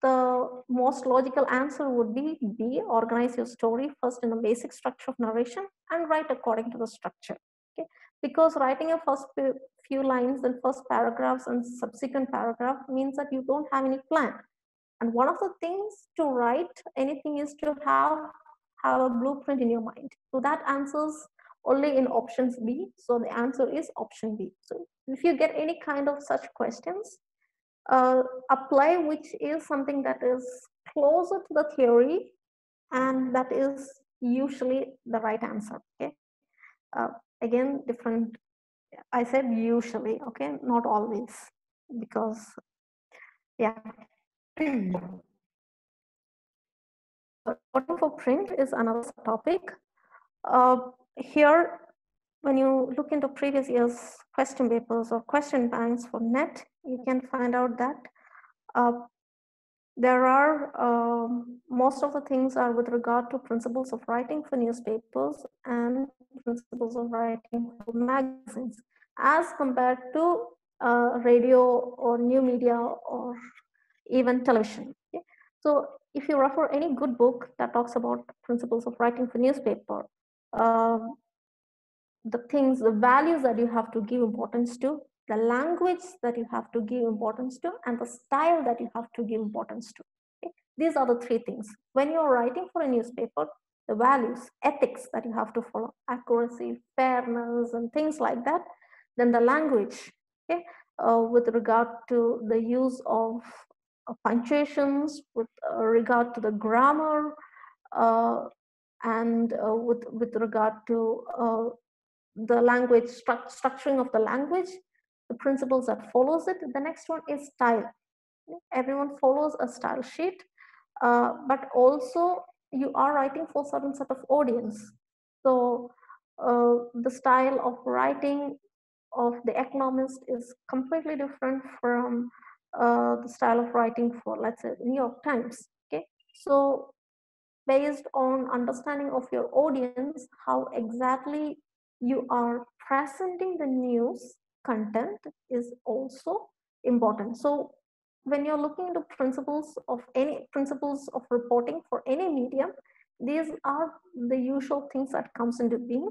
the most logical answer would be B, organize your story first in a basic structure of narration and write according to the structure. Okay? Because writing a first few lines in first paragraphs and subsequent paragraph means that you don't have any plan. And one of the things to write anything is to have a blueprint in your mind. So that answers only in options B. So the answer is option B. So if you get any kind of such questions, apply which is something that is closer to the theory, and that is usually the right answer. Okay. Again, different. I said usually. Okay, not always, because yeah. Reporting for print is another topic. Here, when you look into previous year's question papers or question banks for NET, you can find out that there are most of the things are with regard to principles of writing for newspapers and principles of writing for magazines, as compared to radio or new media or even television. Okay? So if you refer any good book that talks about principles of writing for newspaper, the things, the values that you have to give importance to, the language that you have to give importance to, and the style that you have to give importance to. Okay? These are the three things. When you're writing for a newspaper, the values, ethics that you have to follow, accuracy, fairness, and things like that. Then the language, okay, with regard to the use of punctuations, with regard to the grammar, and with regard to the language, structuring of the language, the principles that follows it. The next one is style. Everyone follows a style sheet, but also you are writing for certain set of audience. So the style of writing of the economist is completely different from the style of writing for, let's say, New York Times. Okay, so based on understanding of your audience, how exactly you are presenting the news content is also important. So when you're looking into principles of reporting for any medium, these are the usual things that comes into being.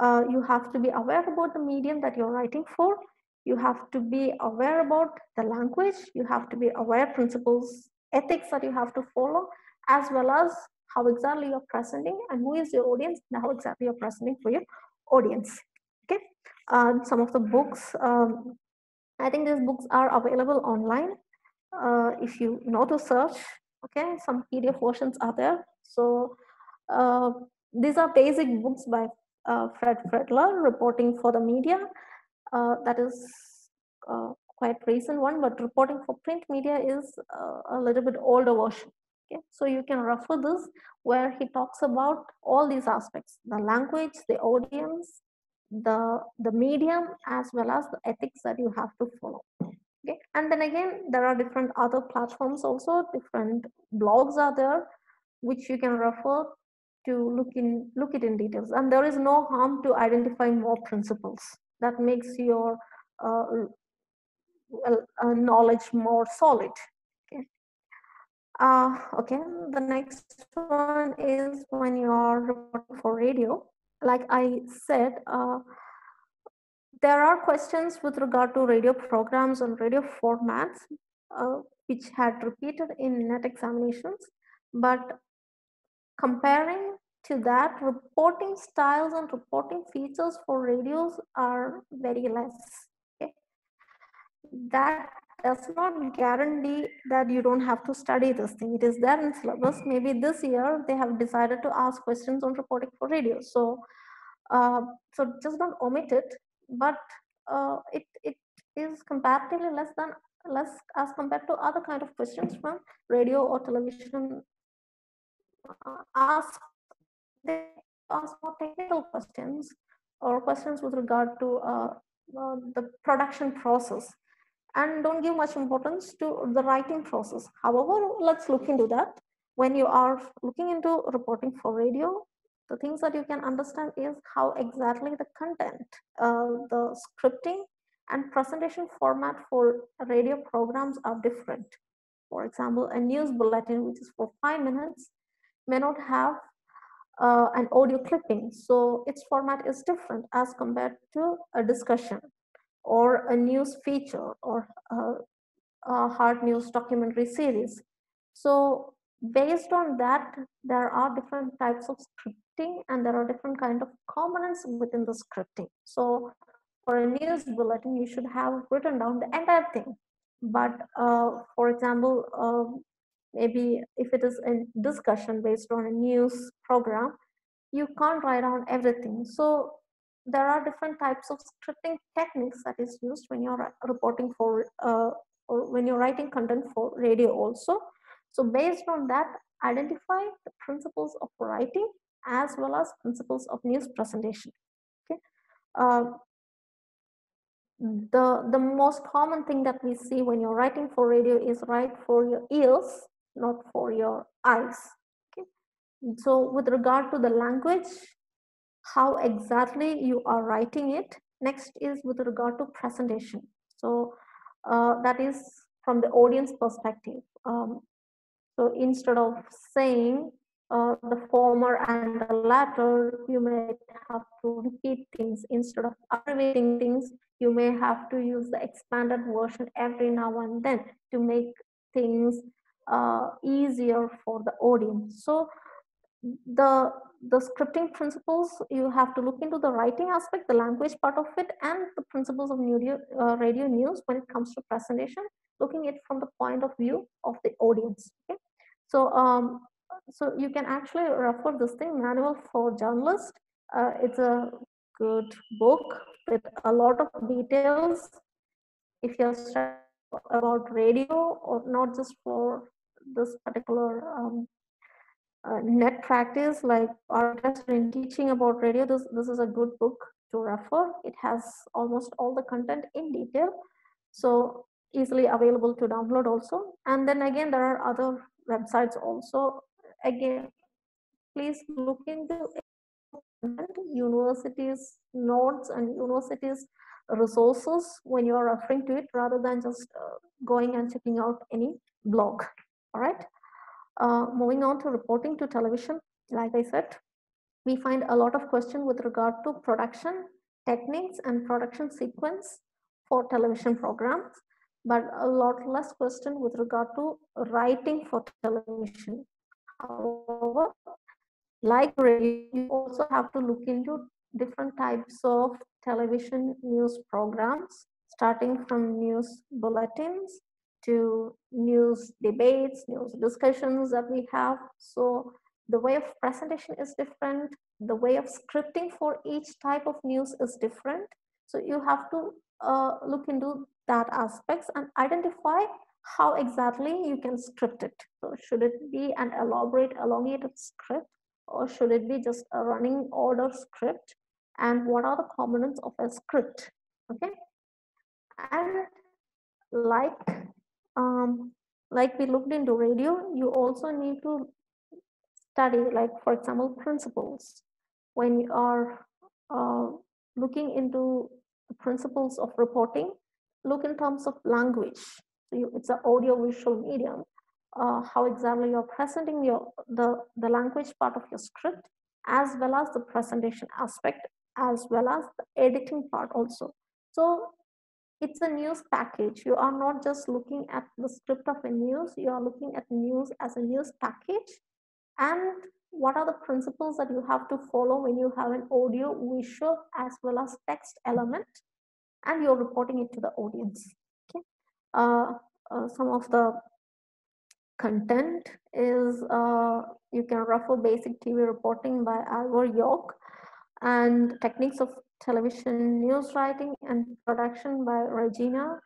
You have to be aware about the medium that you're writing for. You have to be aware about the language. You have to be aware principles, ethics that you have to follow, as well as how exactly you're presenting and who is your audience and how exactly you're presenting for your audience. Okay. Some of the books, I think these books are available online. If you know to search, okay, some PDF versions are there. So these are basic books by Fred Fredler, Reporting for the Media. That is quite recent one, but Reporting for Print Media is a little bit older version. Okay, so you can refer this, where he talks about all these aspects: the language, the audience, the medium, as well as the ethics that you have to follow. Okay, and then again, there are different other platforms also, different blogs are there, which you can refer to look it in details. And there is no harm to identify more principles. That makes your knowledge more solid. Okay. Okay, the next one is when you are reporting for radio. Like I said, there are questions with regard to radio programs and radio formats, which had repeated in NET examinations, but comparing to that, reporting styles and reporting features for radios are very less. Okay? That does not guarantee that you don't have to study this thing. It is there in syllabus. Maybe this year they have decided to ask questions on reporting for radio. So, so just don't omit it. But it is comparatively less as compared to other kind of questions from radio or television. They ask more technical questions or questions with regard to the production process, and don't give much importance to the writing process. However, let's look into that. When you are looking into reporting for radio, the things that you can understand is how exactly the content, the scripting and presentation format for radio programs are different. For example, a news bulletin, which is for 5 minutes, may not have an audio clipping. So its format is different as compared to a discussion. or a news feature, or a hard news documentary series. So based on that, there are different types of scripting, and there are different kind of components within the scripting. So for a news bulletin, you should have written down the entire thing. But for example, maybe if it is a discussion based on a news program, you can't write down everything. So there are different types of scripting techniques that is used when you're reporting for or when you're writing content for radio also. So based on that, identify the principles of writing as well as principles of news presentation. Okay. uh, the most common thing that we see when you're writing for radio is write for your ears, not for your eyes. Okay. So with regard to the language, how exactly you are writing it. Next is with regard to presentation. So that is from the audience perspective. So instead of saying the former and the latter, you may have to repeat things. Instead of abbreviating things, you may have to use the expanded version every now and then to make things easier for the audience. So the scripting principles, you have to look into the writing aspect, the language part of it, and the principles of radio news when it comes to presentation, looking it from the point of view of the audience. Okay. So so you can actually refer this thing, Manual for Journalists. It's a good book with a lot of details if you're studying about radio, or not just for this particular net practice, like you are interested in teaching about radio, this is a good book to refer. It has almost all the content in detail, so easily available to download also. And then again, there are other websites also. Again, please look into content, universities notes and universities resources when you are referring to it, rather than just going and checking out any blog. All right. Moving on to reporting to television, like I said, we find a lot of questions with regard to production techniques and production sequence for television programs, but a lot less question with regard to writing for television. However, like radio, you also have to look into different types of television news programs, starting from news bulletins to news debates, news discussions that we have. So the way of presentation is different. The way of scripting for each type of news is different. So you have to look into that aspects and identify how exactly you can script it. So should it be an elaborate, elongated script, or should it be just a running order script? And what are the components of a script? Okay. And like like we looked into radio, you also need to study, like for example, principles. When you are looking into the principles of reporting, look in terms of language. So it's an audio visual medium. How exactly you're presenting the language part of your script, as well as the presentation aspect, as well as the editing part also. So it's a news package. You are not just looking at the script of a news, you are looking at news as a news package. And what are the principles that you have to follow when you have an audio, visual, as well as text element, and you're reporting it to the audience. Okay. Some of the content is you can refer Basic TV Reporting by Ivor York, and Techniques of Television News Writing and Production by Regina.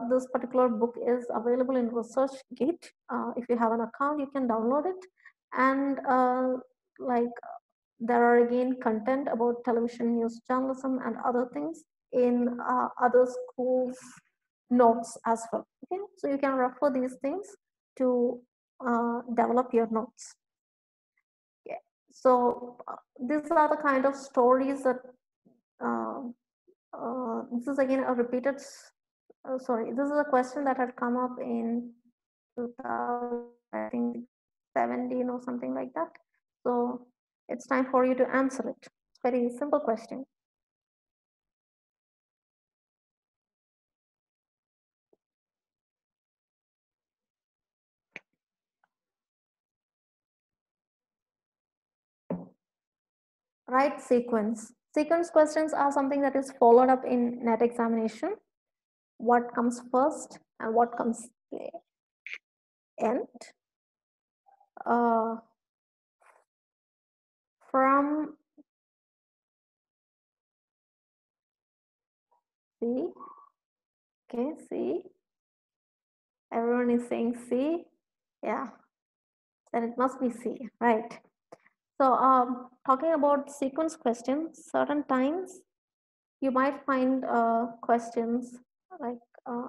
This particular book is available in ResearchGate. If you have an account, you can download it. And like there are again content about television news journalism and other things in other schools notes as well. Okay, so you can refer these things to develop your notes. Yeah. So these are the kind of stories that this is again a repeated sorry, this is a question that had come up in 2017 or something like that. So it's time for you to answer it. It's a very simple question. Right sequence. Sequence questions are something that is followed up in net examination. What comes first and what comes end. Uh, from C, okay, C. Everyone is saying C. Yeah, then it must be C, right? So talking about sequence questions, certain times you might find questions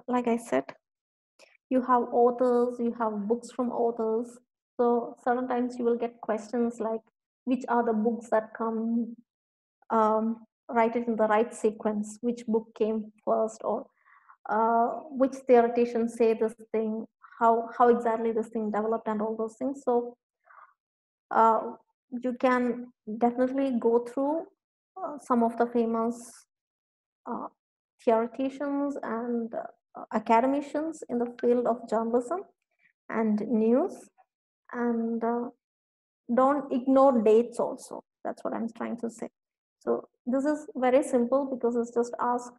like I said, you have authors, you have books from authors. So certain times you will get questions like, which are the books that come, write it in the right sequence, which book came first, or which theoreticians say this thing, how exactly this thing developed, and all those things. So you can definitely go through some of the famous uh, theoreticians and academicians in the field of journalism and news, and don't ignore dates also. That's what I'm trying to say. So this is very simple because it's just ask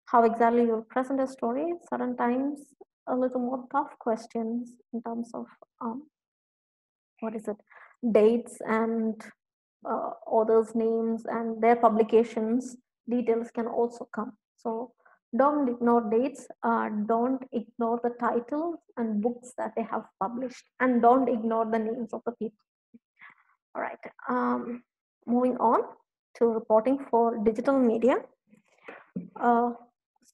how exactly you present a story. Certain times a little more tough questions in terms of what is it, dates and authors' names and their publications details can also come. So don't ignore dates, don't ignore the titles and books that they have published, and don't ignore the names of the people. All right, moving on to reporting for digital media.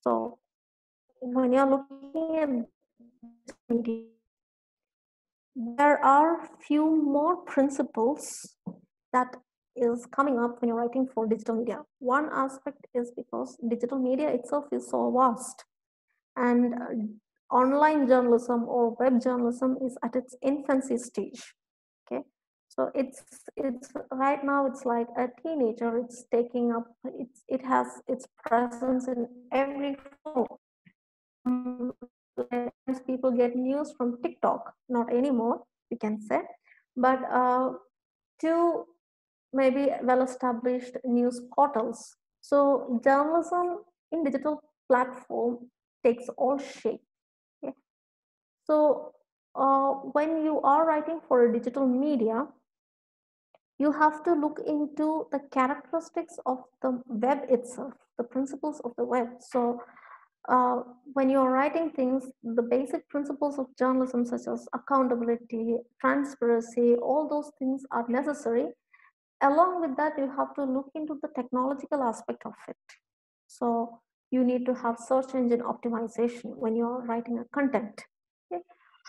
So when you're looking at media, there are few more principles that is coming up when you're writing for digital media. One aspect is because digital media itself is so vast, and online journalism or web journalism is at its infancy stage. Okay, so it's right now it's like a teenager. It's taking up, it has its presence in every form. People get news from TikTok, not anymore, we can say, but to maybe well-established news portals. So journalism in digital platform takes all shape. Okay? So when you are writing for a digital media, you have to look into the characteristics of the web itself, the principles of the web. So when you're writing things, the basic principles of journalism, such as accountability, transparency, all those things are necessary. Along with that, you have to look into the technological aspect of it. So you need to have search engine optimization when you're writing a content. Okay?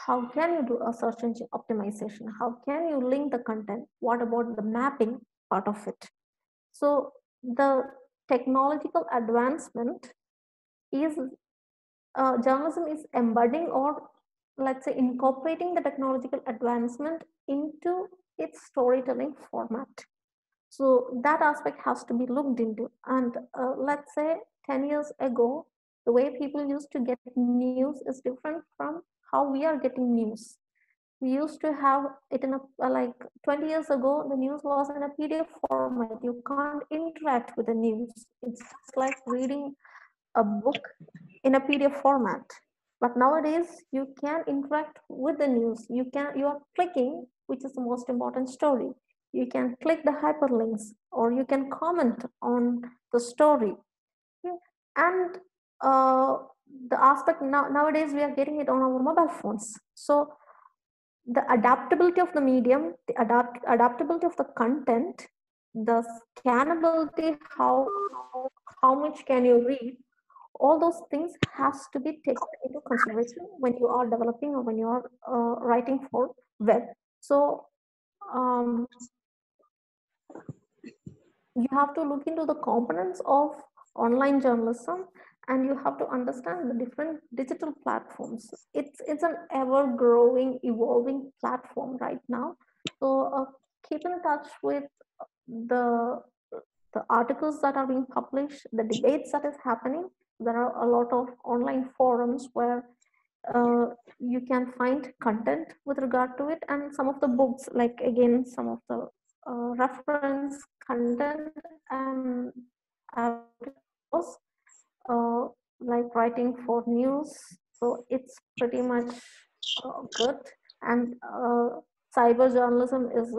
How can you do a search engine optimization? How can you link the content? What about the mapping part of it? So the technological advancement is, journalism is embedding, or let's say incorporating the technological advancement into its storytelling format. So that aspect has to be looked into. And let's say 10 years ago, the way people used to get news is different from how we are getting news. We used to have it in a, like 20 years ago, the news was in a PDF format. You can't interact with the news. It's just like reading a book in a PDF format. But nowadays, you can interact with the news. You are clicking, which is the most important story. You can click the hyperlinks, or you can comment on the story. Okay? And the aspect nowadays, we are getting it on our mobile phones. So the adaptability of the medium, the adaptability of the content, the scannability, how much can you read, all those things has to be taken into consideration when you are developing or when you are writing for web. So um, you have to look into the components of online journalism, and you have to understand the different digital platforms. It's an ever growing, evolving platform right now. So keep in touch with the the articles that are being published, the debates that is happening. There are a lot of online forums where you can find content with regard to it, and some of the books, like again, some of the reference content and articles, uh, like writing for news. So it's pretty much good. And cyber journalism is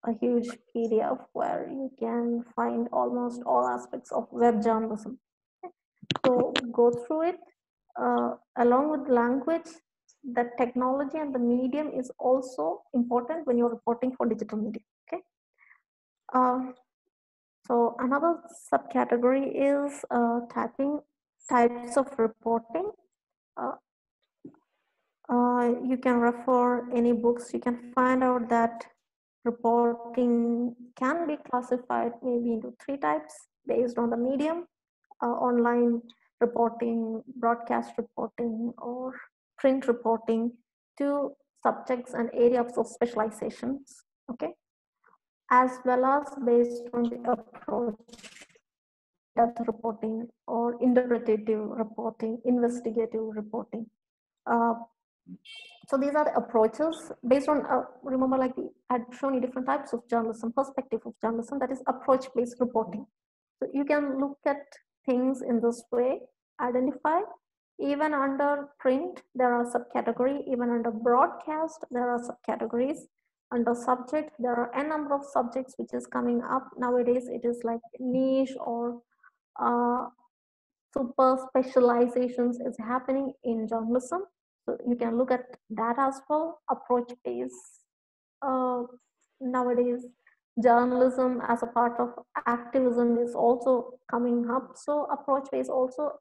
a huge PDF where you can find almost all aspects of web journalism. So go through it. Along with language, the technology and the medium is also important when you're reporting for digital media. Okay. So another subcategory is types of reporting. Uh, you can refer any books. You can find out that reporting can be classified maybe into 3 types based on the medium: online reporting, broadcast reporting, or print reporting, to subjects and areas of specializations. Okay, as well as based on the approach: in-depth reporting or interpretative reporting, investigative reporting. Uh, so these are the approaches based on, remember, like I had shown you different types of journalism, perspective of journalism, that is approach-based reporting. So you can look at things in this way, identify. Even under print, there are subcategories. Even under broadcast, there are subcategories. Under subject, there are a number of subjects which is coming up nowadays. It is like niche or super specializations is happening in journalism. So you can look at that as well. Approach based. Nowadays, journalism as a part of activism is also coming up. So approach based also,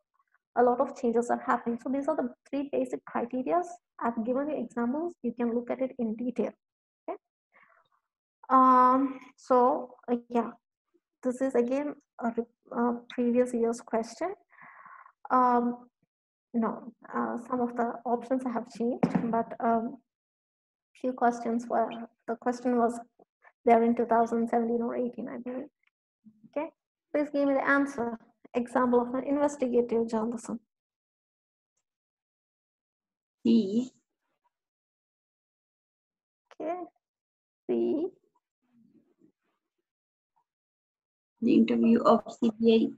a lot of changes are happening. So these are the 3 basic criteria. I've given you examples. You can look at it in detail. Okay. Yeah, this is again a previous year's question. No, some of the options have changed, but few questions were, the question was there in 2017 or 18, I believe. Okay, please give me the answer. Example of an investigative journalism. C. Okay, C. The interview of CBI.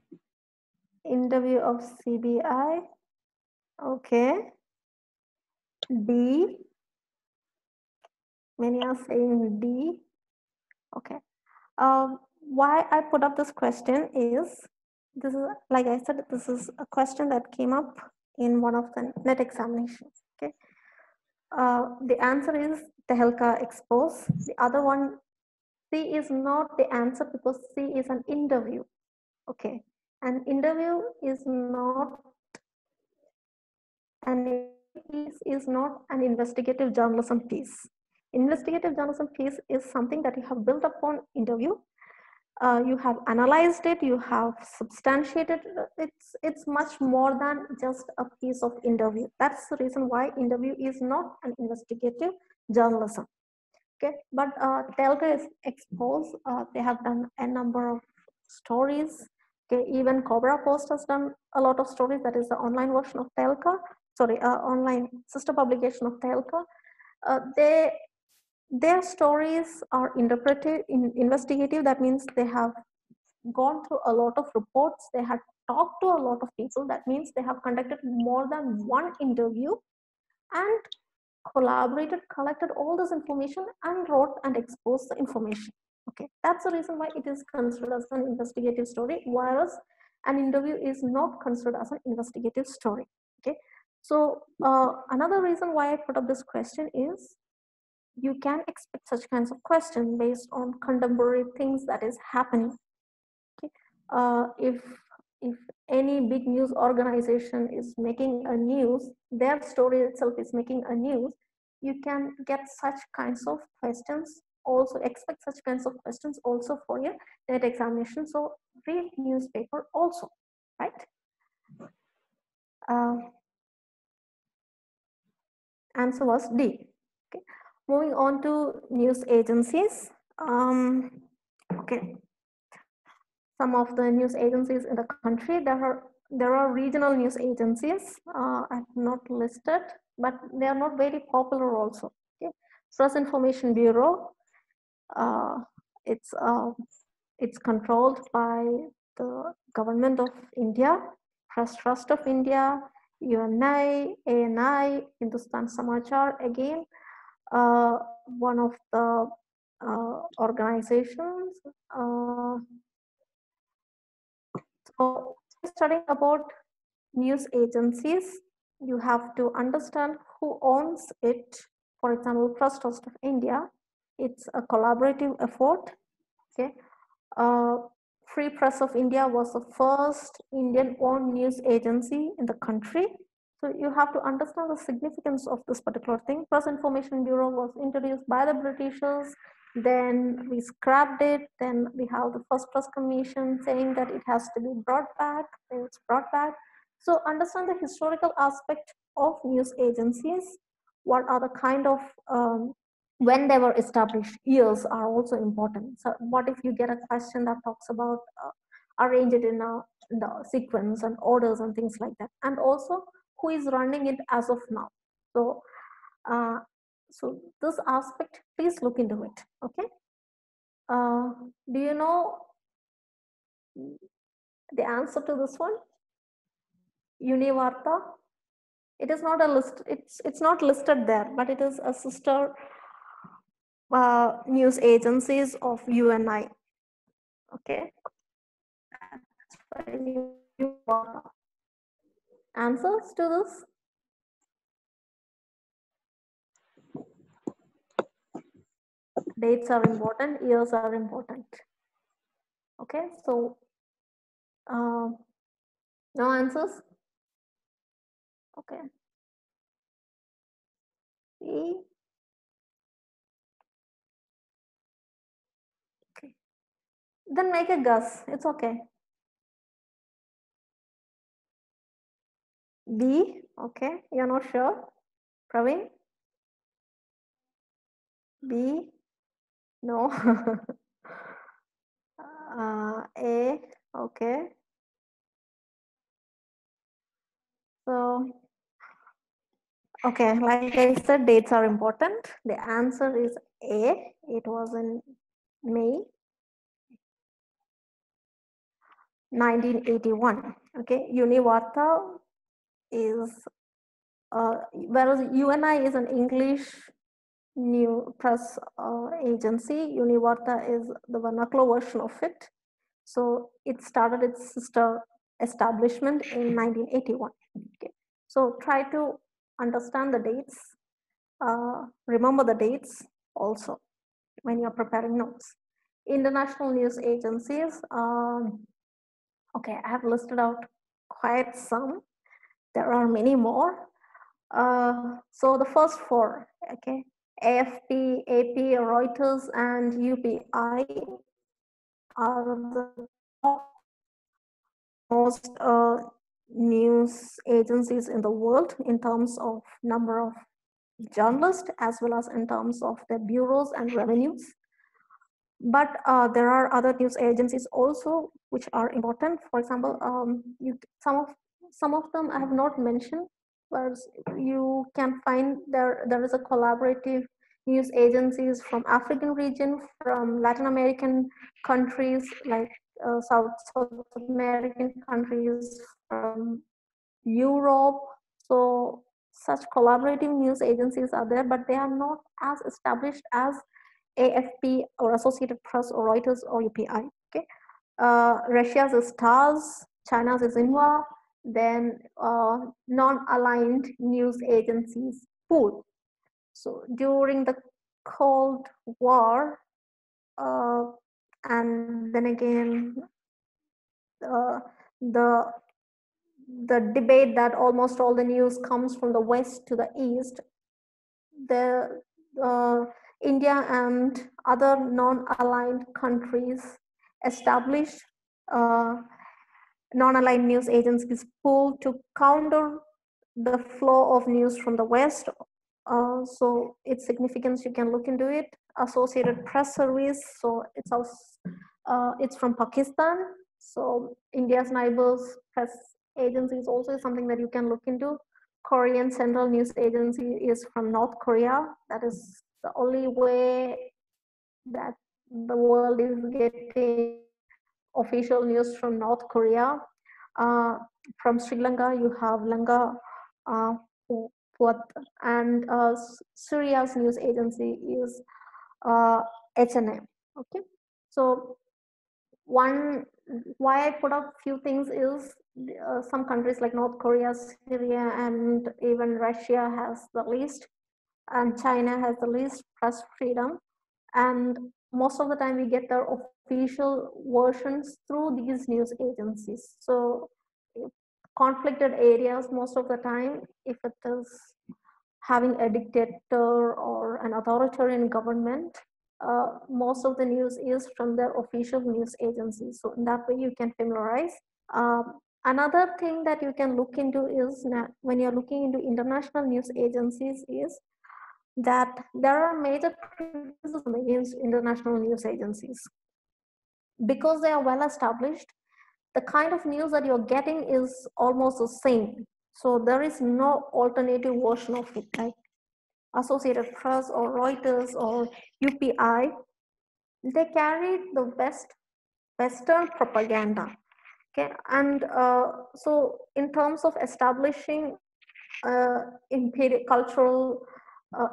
Interview of CBI. Okay. D. Many are saying D. Okay. Why I put up this question is, this is, like I said, this is a question that came up in one of the net examinations. Okay. The answer is Tehelka expose. The other one, C, is not the answer because C is an interview. Okay. An interview is not an investigative journalism piece. Investigative journalism piece is something that you have built upon interview. You have analyzed it, you have substantiated it. It's much more than just a piece of interview. That's the reason why interview is not an investigative journalism. Okay, but Telka is exposed. They have done a number of stories. Okay, even Cobra Post has done a lot of stories. That is the online version of Telka. Sorry, online sister publication of Telka. Their stories are investigative. That means they have gone through a lot of reports. They have talked to a lot of people. That means they have conducted more than one interview and collaborated, collected all this information and wrote and exposed the information. Okay, that's the reason why it is considered as an investigative story, whereas an interview is not considered as an investigative story. Okay, so another reason why I put up this question is, you can expect such kinds of questions based on contemporary things that is happening. Okay, if any big news organization is making a news, their story itself is making a news, you can get such kinds of questions, also expect such kinds of questions also for your net examination. So read newspaper also, right? Answer was D. Okay. Moving on to news agencies. Okay. Some of the news agencies in the country, there are regional news agencies. I've not listed, but they are not very popular also. Okay. Press Information Bureau, It's controlled by the government of India, Press Trust of India, UNI, ANI, Hindustan Samachar, again, one of the organizations. So studying about news agencies, you have to understand who owns it. For example, Press Trust of India, it's a collaborative effort. Okay, Free Press of India was the first Indian-owned news agency in the country. So you have to understand the significance of this particular thing. Press Information Bureau was introduced by the Britishers. Then we scrapped it. Then we have the first Press Commission saying that it has to be brought back. Then it's brought back. So understand the historical aspect of news agencies. What are the kind of when they were established, years are also important. So what if you get a question that talks about arrange it in the sequence and orders and things like that, and also who is running it as of now. So so this aspect, please look into it. Okay, do you know the answer to this one? Univarta. It is not a list, it's not listed there, but it is a sister news agencies of UNI. Okay, answers to this? Dates are important, years are important. Okay, so no answers? Okay. E. Okay. Then make a guess. It's okay. B. Okay. You're not sure? Praveen? B. No. A. Okay. So, okay, like I said, dates are important. The answer is A. It was in May 1981. Okay, Univarta is, whereas UNI is an English new press agency, Univarta is the vernacular version of it. So it started its sister establishment in 1981. Okay. So try to understand the dates, remember the dates also when you're preparing notes. International news agencies, okay, I have listed out quite some. There are many more. So the first four, okay, AFP, AP, Reuters, and UPI are the top most news agencies in the world in terms of number of journalists as well as in terms of their bureaus and revenues. But there are other news agencies also which are important. For example, some of them I have not mentioned, whereas you can find there is a collaborative news agencies from African region, from Latin American countries, like South American countries, from Europe. So such collaborative news agencies are there, but they are not as established as AFP or Associated Press or Reuters or UPI. Okay, Russia's is TASS, China's is Xinhua, then non-aligned news agencies pool. So during the Cold War, and then again the debate that almost all the news comes from the west to the east, the India and other non-aligned countries established non-aligned news agencies pool to counter the flow of news from the west. So its significance, you can look into it. Associated Press Service, so it's also it's from Pakistan. So India's neighbors press agency is also something that you can look into. Korean Central News Agency is from North Korea. That is the only way that the world is getting official news from North Korea. From Sri Lanka, you have Lanka, uh, and Syria's news agency is HNM. Okay, so why I put up few things is some countries like North Korea, Syria, and even Russia has the least, and China has the least press freedom, and most of the time we get their official versions through these news agencies. So conflicted areas, most of the time, if it is having a dictator or an authoritarian government, most of the news is from their official news agencies. So in that way you can familiarize. Another thing that you can look into is when you're looking into international news agencies is that there are major criticisms against international news agencies. Because they are well established, the kind of news that you're getting is almost the same. So there is no alternative version of it, like Associated Press or Reuters or UPI. They carried the Western propaganda. Okay, and so in terms of establishing cultural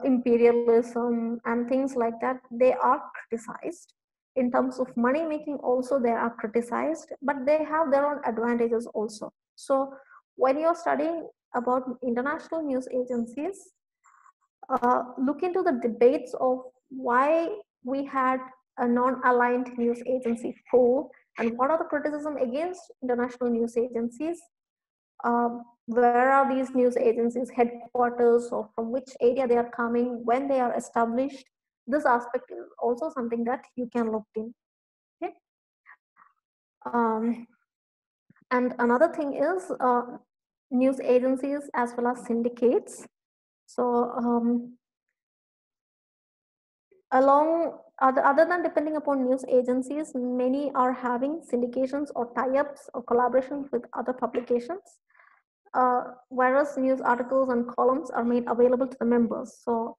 imperialism and things like that, they are criticized. In terms of money making also they are criticized, but they have their own advantages also. So when you're studying about international news agencies, look into the debates of why we had a non-aligned news agency pool and what are the criticism against international news agencies. Where are these news agencies headquarters, or from which area they are coming, when they are established. This aspect is also something that you can look in. Okay. And another thing is news agencies as well as syndicates. So other than depending upon news agencies, many are having syndications or tie-ups or collaborations with other publications. Whereas news articles and columns are made available to the members. So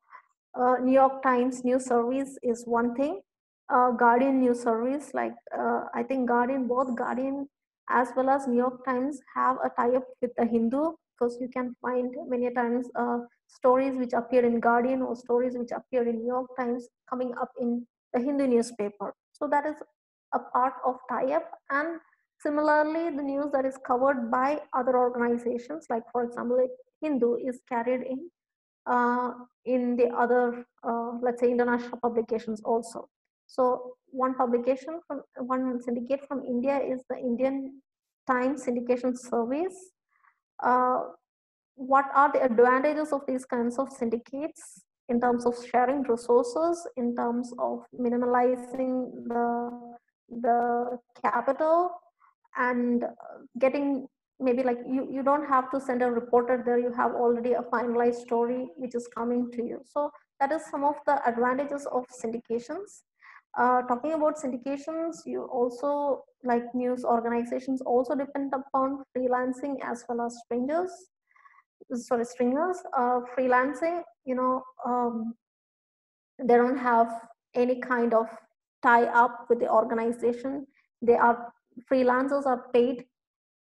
New York Times News Service is one thing. Guardian News Service, like I think both Guardian as well as New York Times have a tie-up with the Hindu, because you can find many times stories which appear in Guardian or stories which appear in New York Times coming up in the Hindu newspaper. So that is a part of tie-up. And similarly, the news that is covered by other organizations, like for example, like Hindu is carried in the other, let's say, international publications also. So one syndicate from India is the Indian Times Syndication Service. What are the advantages of these kinds of syndicates in terms of sharing resources, in terms of minimalizing the capital, and getting maybe like you don't have to send a reporter there, you have already a finalized story which is coming to you. So that is some of the advantages of syndications. Talking about syndications, you also, like news organizations also depend upon freelancing as well as stringers. Freelancing, they don't have any kind of tie up with the organization. Freelancers are paid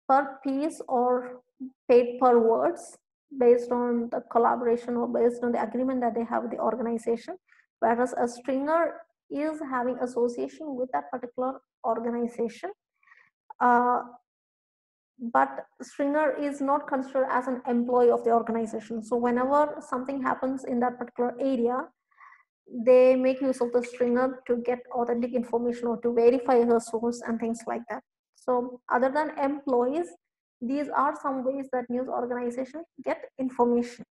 per piece or paid per words based on the collaboration or based on the agreement that they have with the organization, whereas a stringer is having association with that particular organization. But stringer is not considered as an employee of the organization. So whenever something happens in that particular area, they make use of the stringer to get authentic information or to verify the source and things like that. So other than employees, these are some ways that news organizations get information.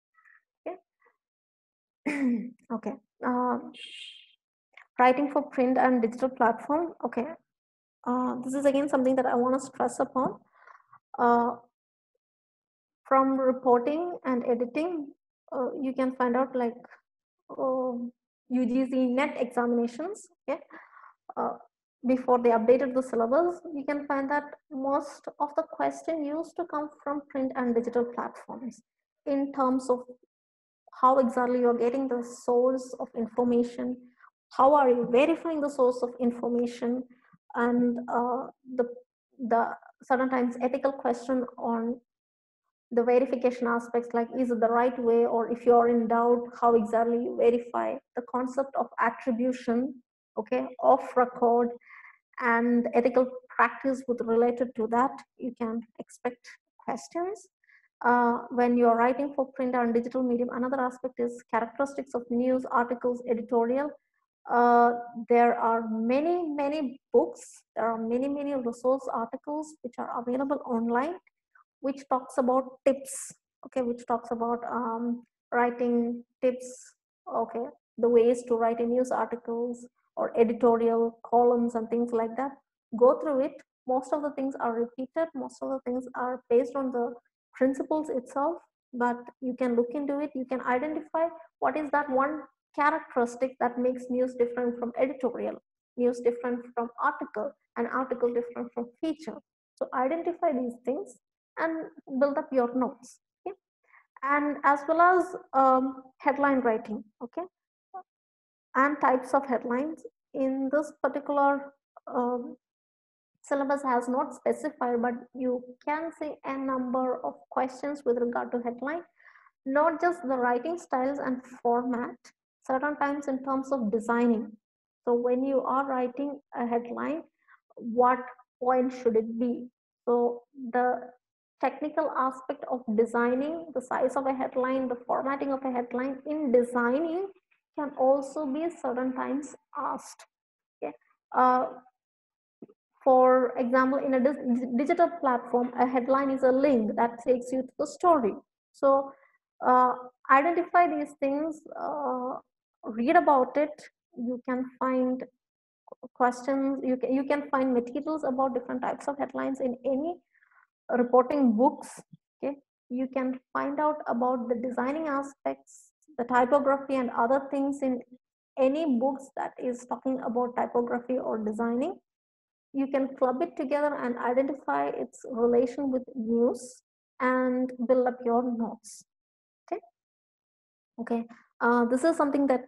Okay. Okay. Writing for print and digital platform. Okay. This is again something that I want to stress upon. From reporting and editing, you can find out like UGC net examinations. Okay. Before they updated the syllabus, you can find that most of the question used to come from print and digital platforms in terms of how exactly you're getting the source of information, how are you verifying the source of information, and the certain times ethical question on the verification aspects, like is it the right way, or if you are in doubt, how exactly you verify. The concept of attribution, okay, off record, and ethical practice with related to that, you can expect questions. When you're writing for print and digital medium, another aspect is characteristics of news articles, editorial. There are many books, there are many resource articles which are available online, which talks about tips, okay, which talks about writing tips, okay, the ways to write in news articles or editorial columns and things like that. Go through it. Most of the things are repeated, most of the things are based on the principles itself, but you can look into it, you can identify what is that one characteristic that makes news different from editorial, news different from article, and article different from feature. So identify these things and build up your notes, okay? And as well as headline writing, okay, and types of headlines. In this particular syllabus has not specified, but you can see a number of questions with regard to headline, not just the writing styles and format, certain times in terms of designing. So when you are writing a headline, what point should it be? So the technical aspect of designing, the size of a headline, the formatting of a headline in designing can also be certain times asked. Okay. For example, in a digital platform, a headline is a link that takes you to the story. So identify these things, read about it. You can find questions, you can find materials about different types of headlines in any reporting books, okay. You can find out about the designing aspects, the typography and other things in any books that is talking about typography or designing. You can club it together and identify its relation with news and build up your notes, okay. Okay, this is something that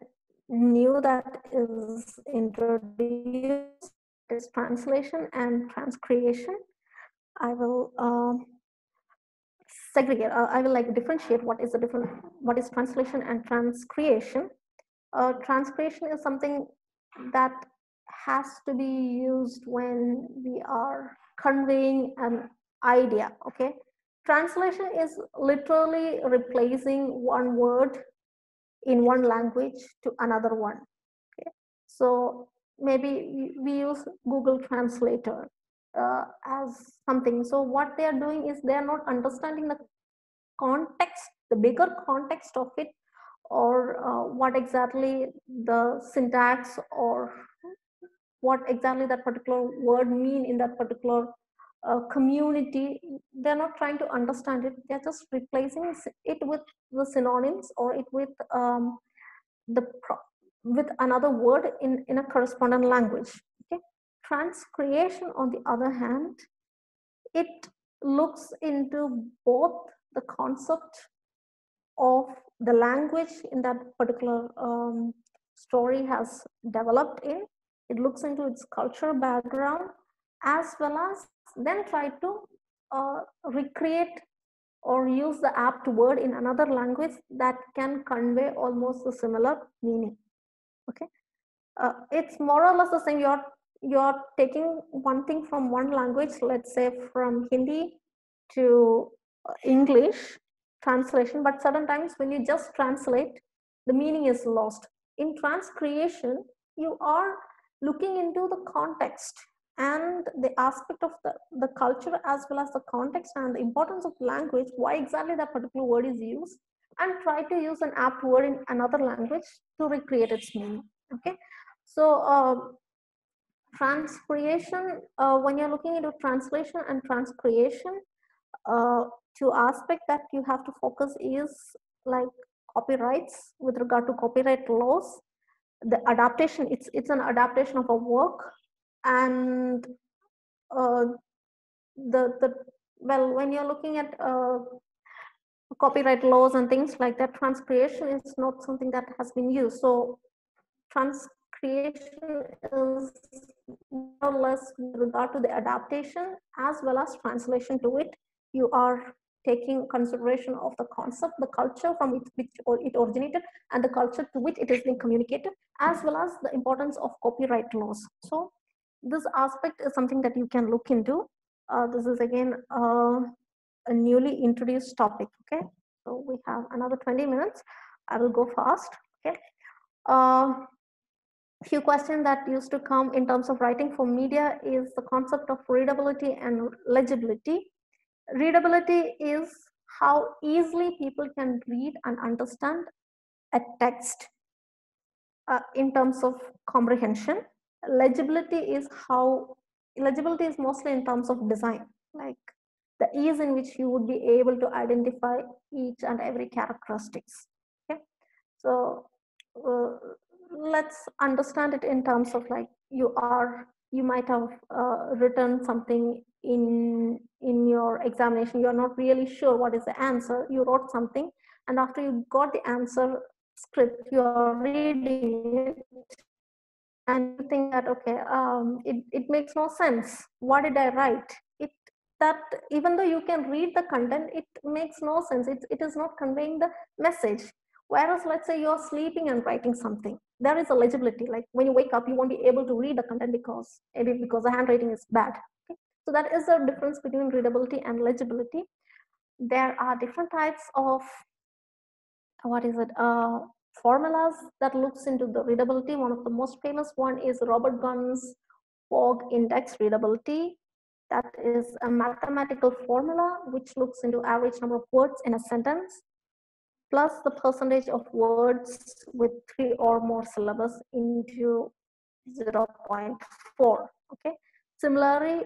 new that is introduced, is translation and transcreation. I will segregate, I will like differentiate what is the different, what is translation and transcreation. Transcreation is something that has to be used when we are conveying an idea, okay. Translation is literally replacing one word in one language to another one, okay. So maybe we use Google Translator as something. So what they are doing is they are not understanding the context, the bigger context of it, or what exactly the syntax or what exactly that particular word mean in that particular community. They're not trying to understand it, they're just replacing it with the synonyms, or it with with another word in a correspondent language, okay. Transcreation, on the other hand, it looks into both the concept of the language in that particular story has developed in, it looks into its cultural background, as well as then try to recreate or use the apt word in another language that can convey almost a similar meaning, okay. It's more or less the same. You're taking one thing from one language, let's say from Hindi to English translation, but certain times when you just translate, the meaning is lost. In transcreation, you are looking into the context and the aspect of the culture, as well as the context and the importance of language, why exactly that particular word is used, and try to use an apt word in another language to recreate its meaning, okay. So transcreation, when you're looking into translation and transcreation, two aspects that you have to focus is like copyrights with regard to copyright laws, the adaptation, it's an adaptation of a work, and the well, when you're looking at copyright laws and things like that, transcreation is not something that has been used. So transcreation creation is more or less with regard to the adaptation as well as translation to it. You are taking consideration of the concept, the culture from which it originated, and the culture to which it is being communicated, as well as the importance of copyright laws. So this aspect is something that you can look into. This is again a newly introduced topic. Okay, so we have another 20 minutes. I will go fast. Okay. Few questions that used to come in terms of writing for media is the concept of readability and legibility. Readability is how easily people can read and understand a text in terms of comprehension. Legibility is mostly in terms of design, like the ease in which you would be able to identify each and every characteristics. Okay, so let's understand it in terms of like you might have written something in your examination. You're not really sure what is the answer. You wrote something, and after you got the answer script, you are reading it and you think that okay, it makes no sense. What did I write? That even though you can read the content, it makes no sense. It is not conveying the message. Whereas let's say you're sleeping and writing something, there is a legibility. Like when you wake up, you won't be able to read the content because the handwriting is bad. Okay? So that is the difference between readability and legibility. There are different types of formulas that looks into the readability. One of the most famous one is Robert Gunn's Fogg index readability. That is a mathematical formula which looks into average number of words in a sentence plus the percentage of words with 3 or more syllables into 0.4. Okay. Similarly,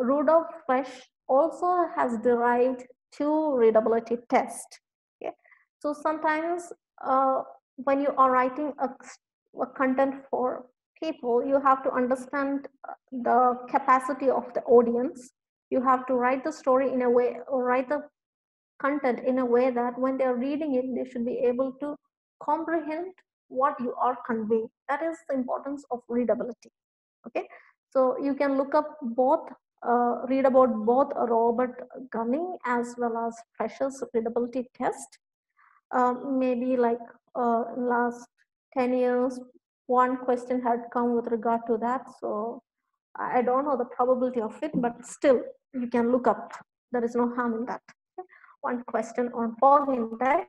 Rudolf Fresh also has derived 2 readability tests. Okay. So sometimes when you are writing a content for people, you have to understand the capacity of the audience. You have to write the story in a way, or write the content in a way that when they're reading it, they should be able to comprehend what you are conveying. That is the importance of readability. Okay, so you can look up both, read about both Robert Gunning as well as Fresh's readability test. Maybe like last 10 years, one question had come with regard to that. So I don't know the probability of it, but still you can look up. There is no harm in that. One question on Fogg index.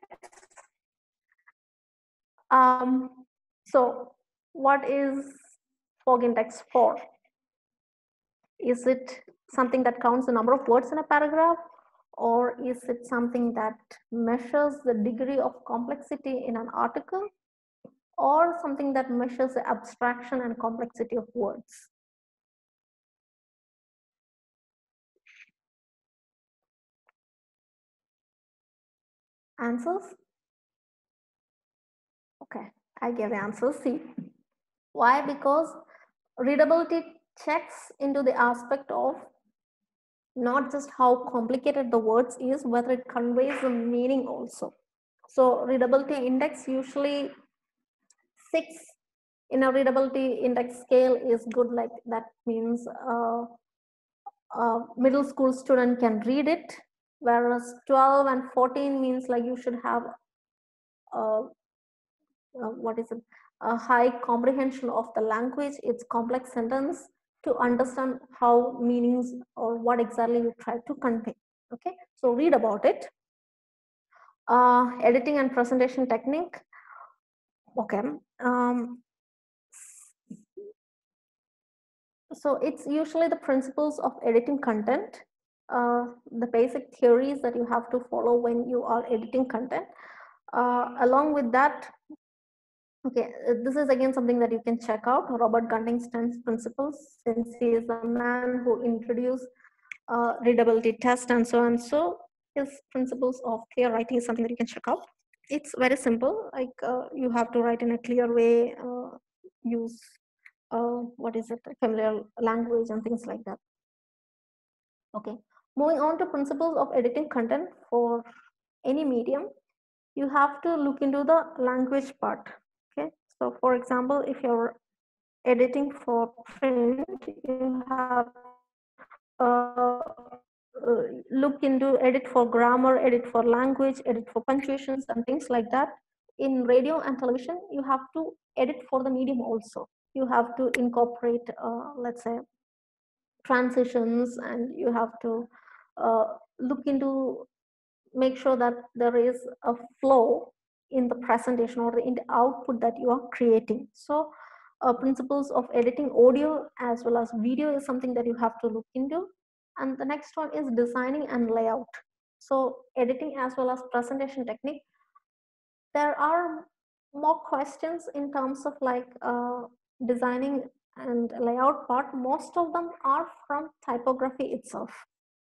So what is Fogg index for? Is it something that counts the number of words in a paragraph, or is it something that measures the degree of complexity in an article, or something that measures the abstraction and complexity of words? Answers? Okay, I gave the answer C. Why? Because readability checks into the aspect of not just how complicated the words is, whether it conveys the meaning also. So readability index, usually 6 in a readability index scale is good. Like that means middle school student can read it, whereas 12 and 14 means like you should have a high comprehension of the language, its complex sentence, to understand how meanings or what exactly you try to convey. Okay, so read about it. Editing and presentation technique. Okay. So it's usually the principles of editing content, the basic theories that you have to follow when you are editing content. Along with that, okay, this is again something that you can check out, Robert Gunning's 10 principles, since he is the man who introduced readability test and so on. So his principles of clear writing is something that you can check out. It's very simple, like you have to write in a clear way, use familiar language and things like that. Okay, moving on to principles of editing content for any medium, you have to look into the language part. So for example, if you're editing for print, you have look into edit for grammar, edit for language, edit for punctuations and things like that. In radio and television, you have to edit for the medium also. You have to incorporate, let's say, transitions, and you have to look into, make sure that there is a flow in the presentation or in the output that you are creating. So principles of editing audio as well as video is something that you have to look into. And the next one is designing and layout. So editing as well as presentation technique. There are more questions in terms of like designing and layout part. Most of them are from typography itself.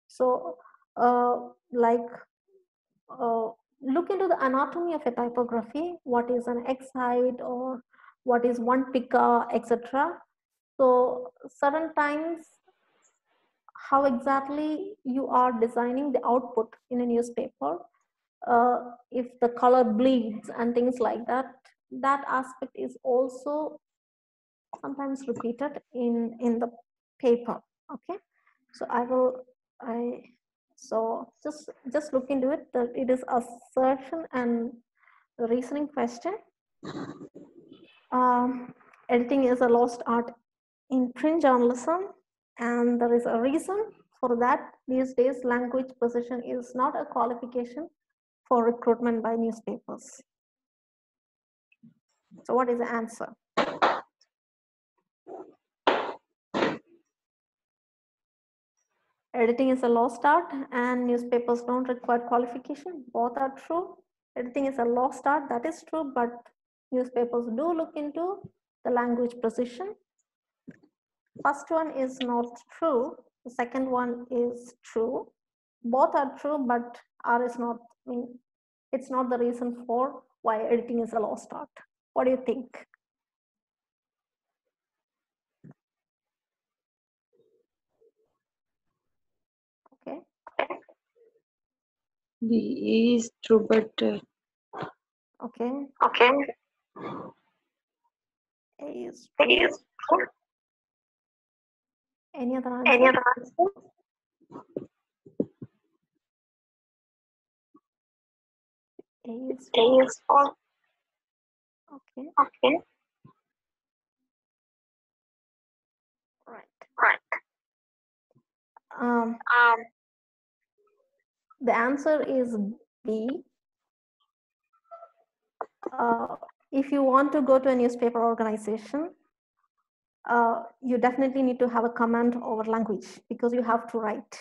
So like look into the anatomy of a typography, what is an X height or what is one pica, etc. So certain times, how exactly you are designing the output in a newspaper, if the color bleeds and things like that, that aspect is also sometimes repeated in the paper. Okay, so so just look into it, that it is assertion and reasoning question. Editing is a lost art in print journalism, and there is a reason for that. These days, language precision is not a qualification for recruitment by newspapers. So what is the answer? Editing is a lost art and newspapers don't require qualification. Both are true. Editing is a lost art, that is true, but newspapers do look into the language precision. First one is not true. The second one is true. Both are true, but R is not, I mean, it's not the reason for why editing is a lost art. What do you think? Okay. B is true, but Okay. okay. A is true. Any other answer? Any other answer? A is A false. is false. Okay. Okay. Right. Right. Um, the answer is B. If you want to go to a newspaper organization, you definitely need to have a command over language because you have to write.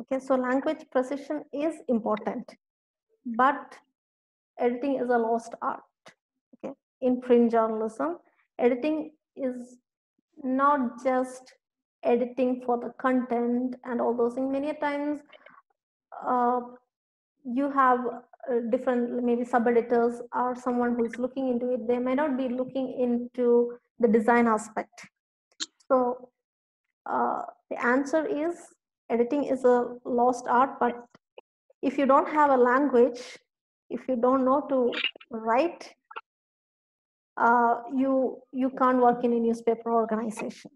Okay, so language precision is important, but editing is a lost art. Okay, in print journalism, editing is not just editing for the content and all those things. Many times you have different, maybe sub-editors or someone who is looking into it. They may not be looking into the design aspect. So the answer is editing is a lost art, but if you don't have a language, if you don't know to write, you can't work in a newspaper organization.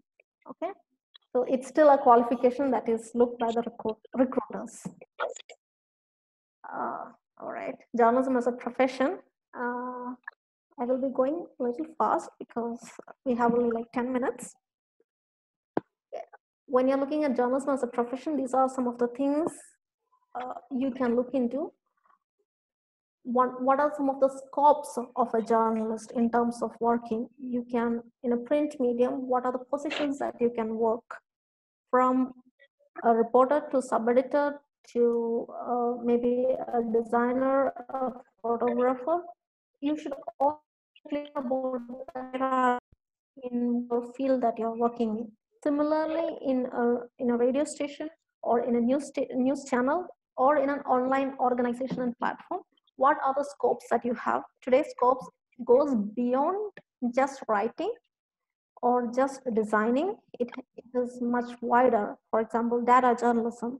Okay, so it's still a qualification that is looked by the recruiters. All right, journalism as a profession. I will be going a little fast because we have only like 10 minutes. When you're looking at journalism as a profession, these are some of the things you can look into. What are some of the scopes of a journalist in terms of working? You can, in a print medium, what are the positions that you can work? From a reporter to sub-editor to maybe a designer, a photographer. You should also clear about the in your field that you're working in. Similarly, in a radio station or in a news channel or in an online organization and platform, what are the scopes that you have? Today's scopes goes beyond just writing or just designing. It is much wider. For example, data journalism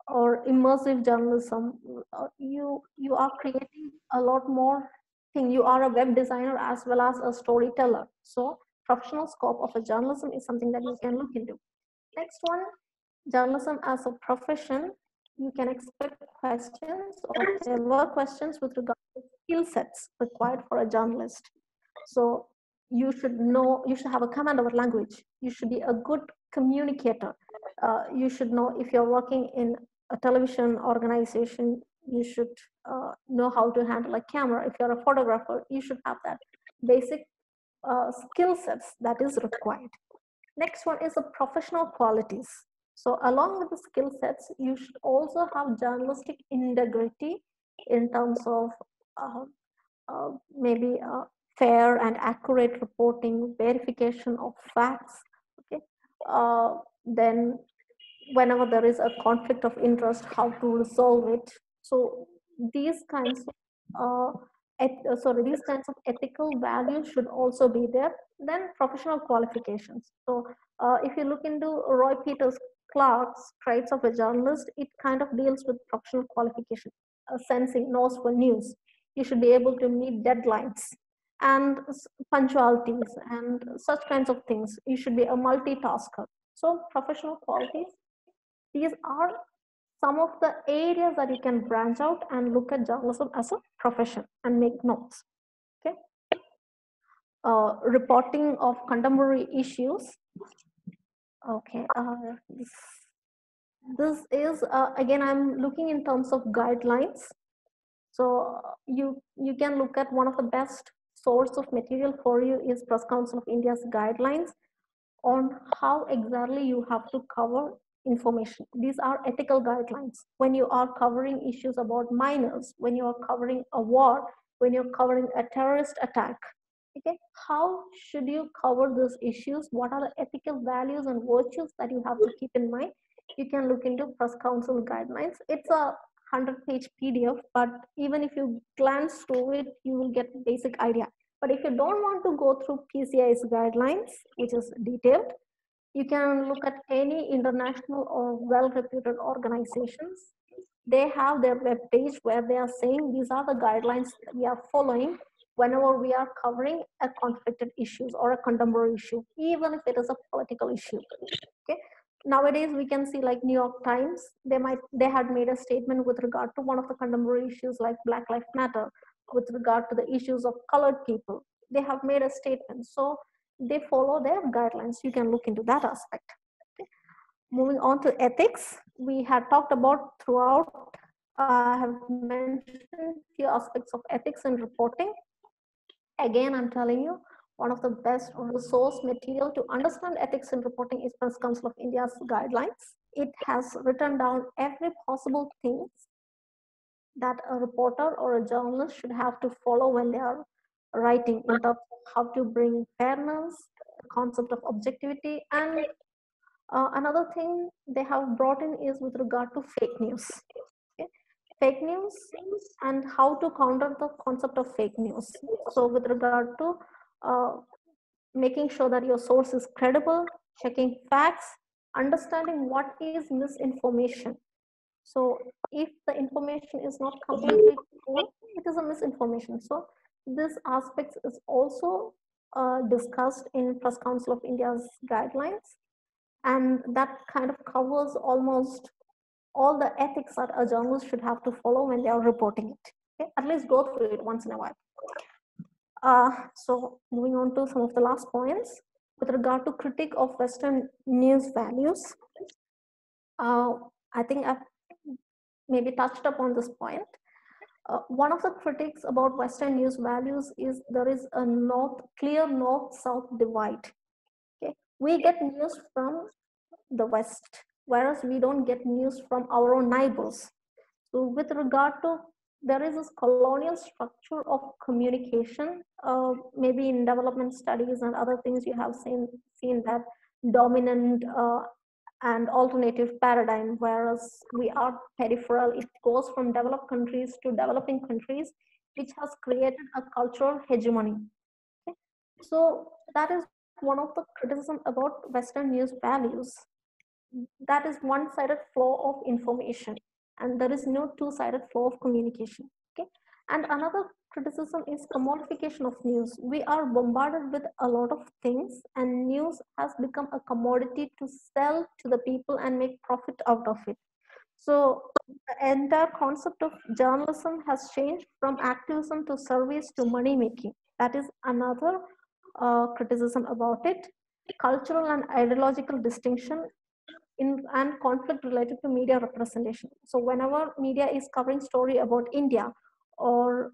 or immersive journalism. You are creating a lot more thing. You are a web designer as well as a storyteller. So professional scope of a journalism is something that you can look into. Next one, journalism as a profession. You can expect questions, or there were questions with regard to skill sets required for a journalist. So you should have a command over language. You should be a good communicator. You should know, if you're working in a television organization, you should know how to handle a camera. If you're a photographer, you should have that basic skill sets that is required. Next one is the professional qualities. So along with the skill sets, you should also have journalistic integrity in terms of uh, maybe fair and accurate reporting, verification of facts. Okay, then whenever there is a conflict of interest, how to resolve it. So these kinds of these kinds of ethical values should also be there. Then professional qualifications. So if you look into Roy Peters Clark's Traits of a Journalist, it kind of deals with professional qualification, sensing, nose for news. You should be able to meet deadlines and punctualities and such kinds of things. You should be a multitasker. So professional qualities, these are some of the areas that you can branch out and look at journalism as a profession and make notes. Okay. Reporting of contemporary issues. Okay. This is again, I'm looking in terms of guidelines. So you can look at one of the best source of material for you is Press Council of India's guidelines on how exactly you have to cover information. These are ethical guidelines. When you are covering issues about minors, when you are covering a war, when you're covering a terrorist attack, okay, how should you cover those issues? What are the ethical values and virtues that you have to keep in mind? You can look into Press Council guidelines. It's a 100-page PDF, but even if you glance through it, you will get basic idea. But if you don't want to go through PCI's guidelines, which is detailed, you can look at any international or well-reputed organizations. They have their web page where they are saying these are the guidelines that we are following whenever we are covering a conflicted issues or a contemporary issue, even if it is a political issue. Okay. Nowadays we can see like New York Times, they had made a statement with regard to one of the contemporary issues like Black Lives Matter, with regard to the issues of colored people. They have made a statement, so they follow their guidelines. You can look into that aspect. Okay. Moving on to ethics, we had talked about throughout. I have mentioned few aspects of ethics and reporting. Again, I'm telling you, one of the best resource material to understand ethics in reporting is Press Council of India's guidelines. It has written down every possible thing that a reporter or a journalist should have to follow when they are writing, in terms of how to bring fairness, the concept of objectivity, and another thing they have brought in is with regard to fake news. Okay. Fake news and how to counter the concept of fake news. So with regard to uh, making sure that your source is credible, checking facts, understanding what is misinformation. So if the information is not completely true, it is a misinformation. So this aspect is also discussed in Press Council of India's guidelines, and that kind of covers almost all the ethics that a journalist should have to follow when they are reporting it. Okay? At least go through it once in a while. So moving on to some of the last points with regard to critique of Western news values. I think I've maybe touched upon this point. One of the critiques about Western news values is there is a clear north-south divide. Okay, we get news from the West, whereas we don't get news from our own neighbors. So with regard to, there is this colonial structure of communication, maybe in development studies and other things you have seen that dominant and alternative paradigm, whereas we are peripheral. It goes from developed countries to developing countries, which has created a cultural hegemony. Okay? So that is one of the criticism about Western news values. That is one-sided flow of information, and there is no two-sided flow of communication. Okay, And another criticism is commodification of news. We are bombarded with a lot of things, and news has become a commodity to sell to the people and make profit out of it. So the entire concept of journalism has changed from activism to service to money making. That is another criticism about it. Cultural and ideological distinction and conflict related to media representation. So whenever media is covering story about India, or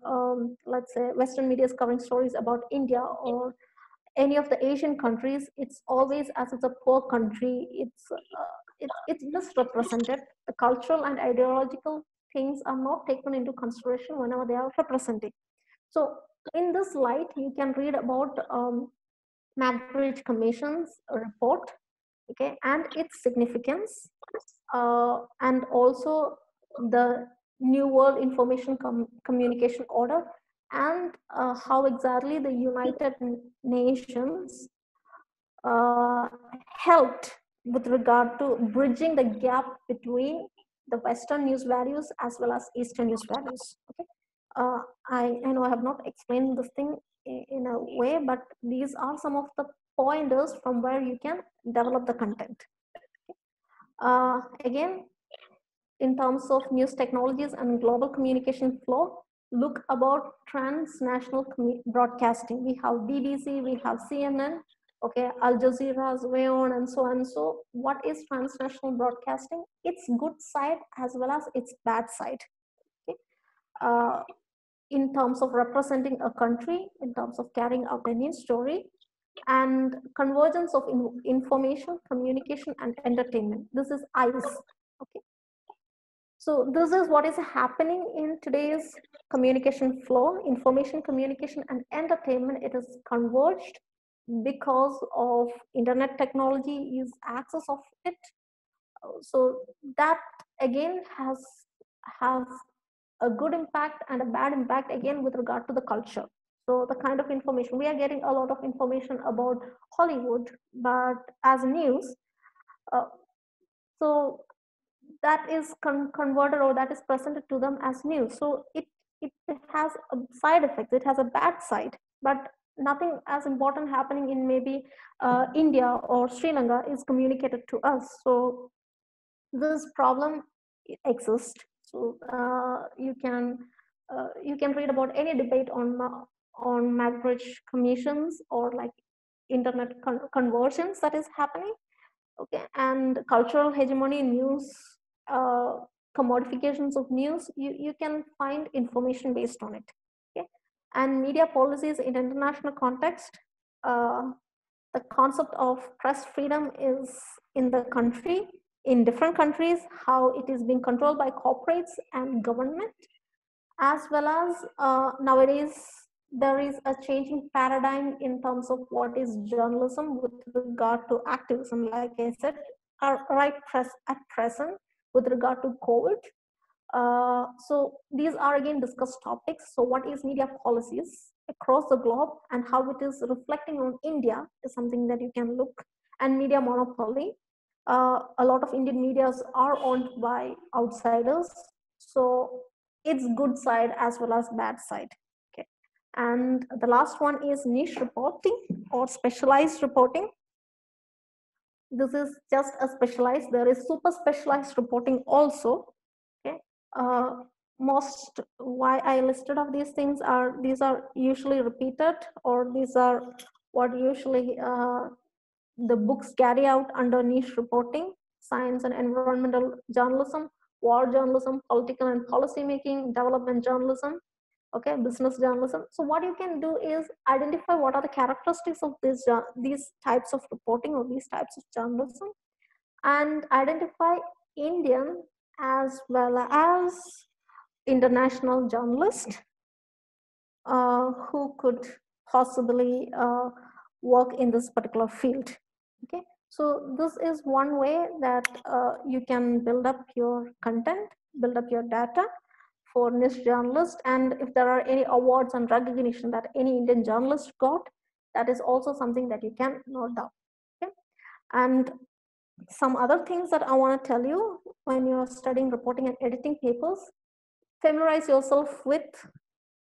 let's say Western media is covering stories about India or any of the Asian countries, it's always as it's a poor country. It's misrepresented. The cultural and ideological things are not taken into consideration whenever they are representing. So in this light, you can read about Magridge Commission's report, okay, and its significance, and also the New World Information Communication Order, and how exactly the United Nations helped with regard to bridging the gap between the Western news values as well as Eastern news values. Okay, I know I have not explained this thing in a way, but these are some of the pointers from where you can develop the content. Again, in terms of news technologies and global communication flow, look about transnational broadcasting. We have BBC, we have CNN, okay, Al Jazeera, WAON, and so on. So what is transnational broadcasting? Its good side as well as its bad side. Okay? In terms of representing a country, in terms of carrying out a news story, and convergence of information, communication, and entertainment. This is ICE. Okay. So this is what is happening in today's communication flow, information, communication, and entertainment. It is converged because of internet technology is access of it. So that again has a good impact and a bad impact again with regard to the culture. So the kind of information, we are getting a lot of information about Hollywood, but as news, so that is converted or that is presented to them as news. So it has a side effects, it has a bad side, but nothing as important happening in maybe India or Sri Lanka is communicated to us. So this problem exists. So you can read about any debate on Magridge commissions or like internet conversions that is happening. Okay, and cultural hegemony, news, commodifications of news, you can find information based on it. Okay, and media policies in international context, the concept of press freedom is in the country, in different countries, how it is being controlled by corporates and government, as well as nowadays there is a changing paradigm in terms of what is journalism with regard to activism, like I said, at present with regard to COVID. So these are again discussed topics. So what is media policies across the globe and how it is reflecting on India is something that you can look. And media monopoly. A lot of Indian medias are owned by outsiders. So it's good side as well as bad side. Okay. And the last one is niche reporting or specialized reporting. This is just a specialized, there is super specialized reporting also. Okay. Most why I listed of these things are, these are usually repeated, or these are what usually the books carry out under niche reporting: science and environmental journalism, war journalism, political and policy making, development journalism, okay, business journalism. So what you can do is identify what are the characteristics of these types of reporting or these types of journalism, and identify Indian as well as international journalists who could possibly work in this particular field. Okay, so this is one way that you can build up your content, build up your data for niche journalists, and if there are any awards and recognition that any Indian journalist got, that is also something that you can note down. Okay, and some other things that I want to tell you when you're studying reporting and editing papers: familiarize yourself with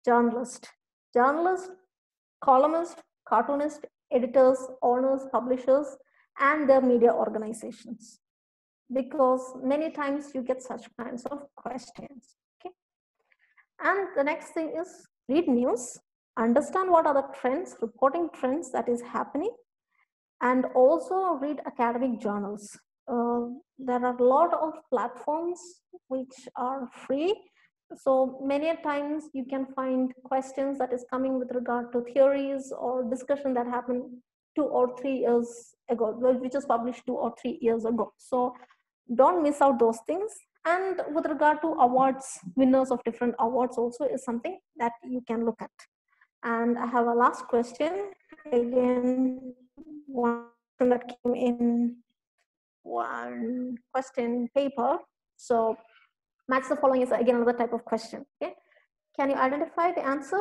journalist, columnist, cartoonist, editors, owners, publishers, and their media organizations. Because many times you get such kinds of questions. Okay. And the next thing is read news, understand what are the trends, reporting trends that is happening, and also read academic journals. There are a lot of platforms which are free. So many times you can find questions that is coming with regard to theories or discussion that happened 2 or 3 years ago, which was published 2 or 3 years ago. So don't miss out those things. And with regard to awards, winners of different awards also is something that you can look at. And I have a last question. Again, one question that came in one question paper. So match the following is again another type of question. Okay. Can you identify the answer?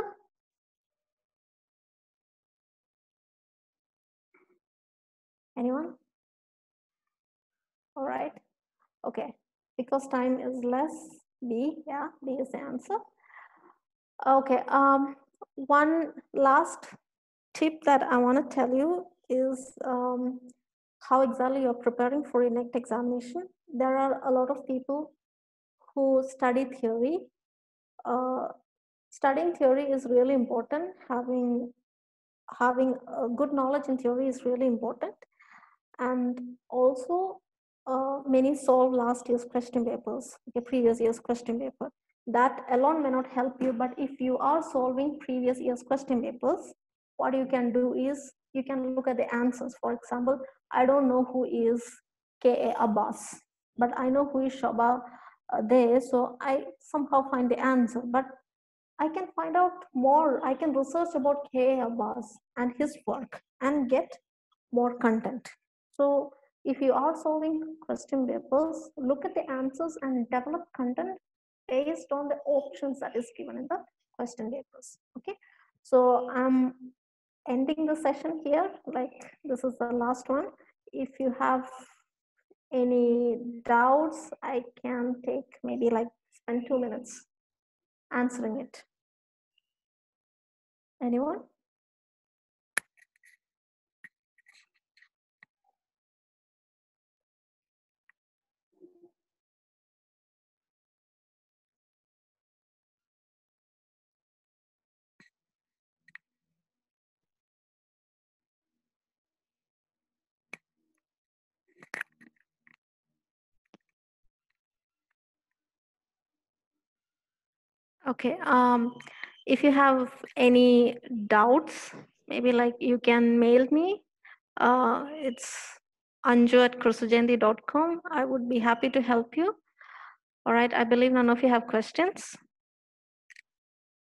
Anyone? All right. Okay. Because time is less, B. Yeah, B is the answer. Okay. One last tip that I want to tell you is how exactly you're preparing for your next examination. There are a lot of people who study theory. Studying theory is really important. Having a good knowledge in theory is really important. And also, many solve last year's question papers, okay, previous year's question paper. That alone may not help you, but if you are solving previous year's question papers, what you can do is you can look at the answers. For example, I don't know who is K.A. Abbas, but I know who is Shaba there, so I somehow find the answer. But I can find out more. I can research about K.A. Abbas and his work and get more content. So if you are solving question papers, look at the answers and develop content based on the options that is given in the question papers. Okay. So I'm ending the session here. Like this is the last one. If you have any doubts, I can take maybe like spend 2 minutes answering it. Anyone? Okay. If you have any doubts, maybe like you can mail me. It's anju@kursujanti.com. I would be happy to help you. All right. I believe none of you have questions.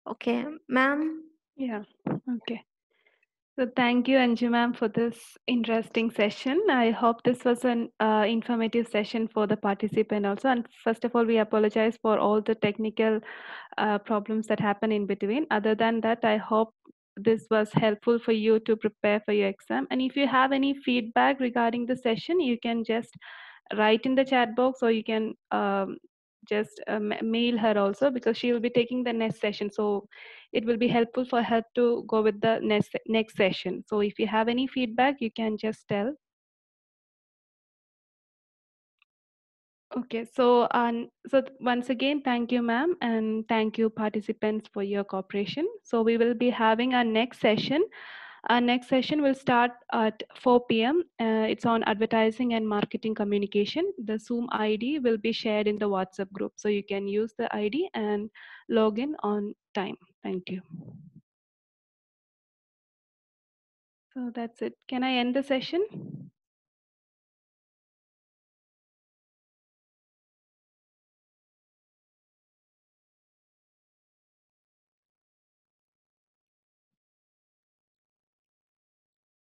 Okay, ma'am. Yeah. Okay. So thank you, Anju ma'am, for this interesting session. I hope this was an informative session for the participant also. And first of all, we apologize for all the technical problems that happen in between. Other than that, I hope this was helpful for you to prepare for your exam. And if you have any feedback regarding the session, you can just write in the chat box, or you can just mail her also, because she will be taking the next session. So it will be helpful for her to go with the next session. So if you have any feedback, you can just tell. Okay, so once again, thank you, ma'am, and thank you, participants, for your cooperation. So we will be having our next session. Our next session will start at 4 p.m. It's on advertising and marketing communication. The Zoom ID will be shared in the WhatsApp group, so you can use the ID and log in on time. Thank you. So that's it. Can I end the session?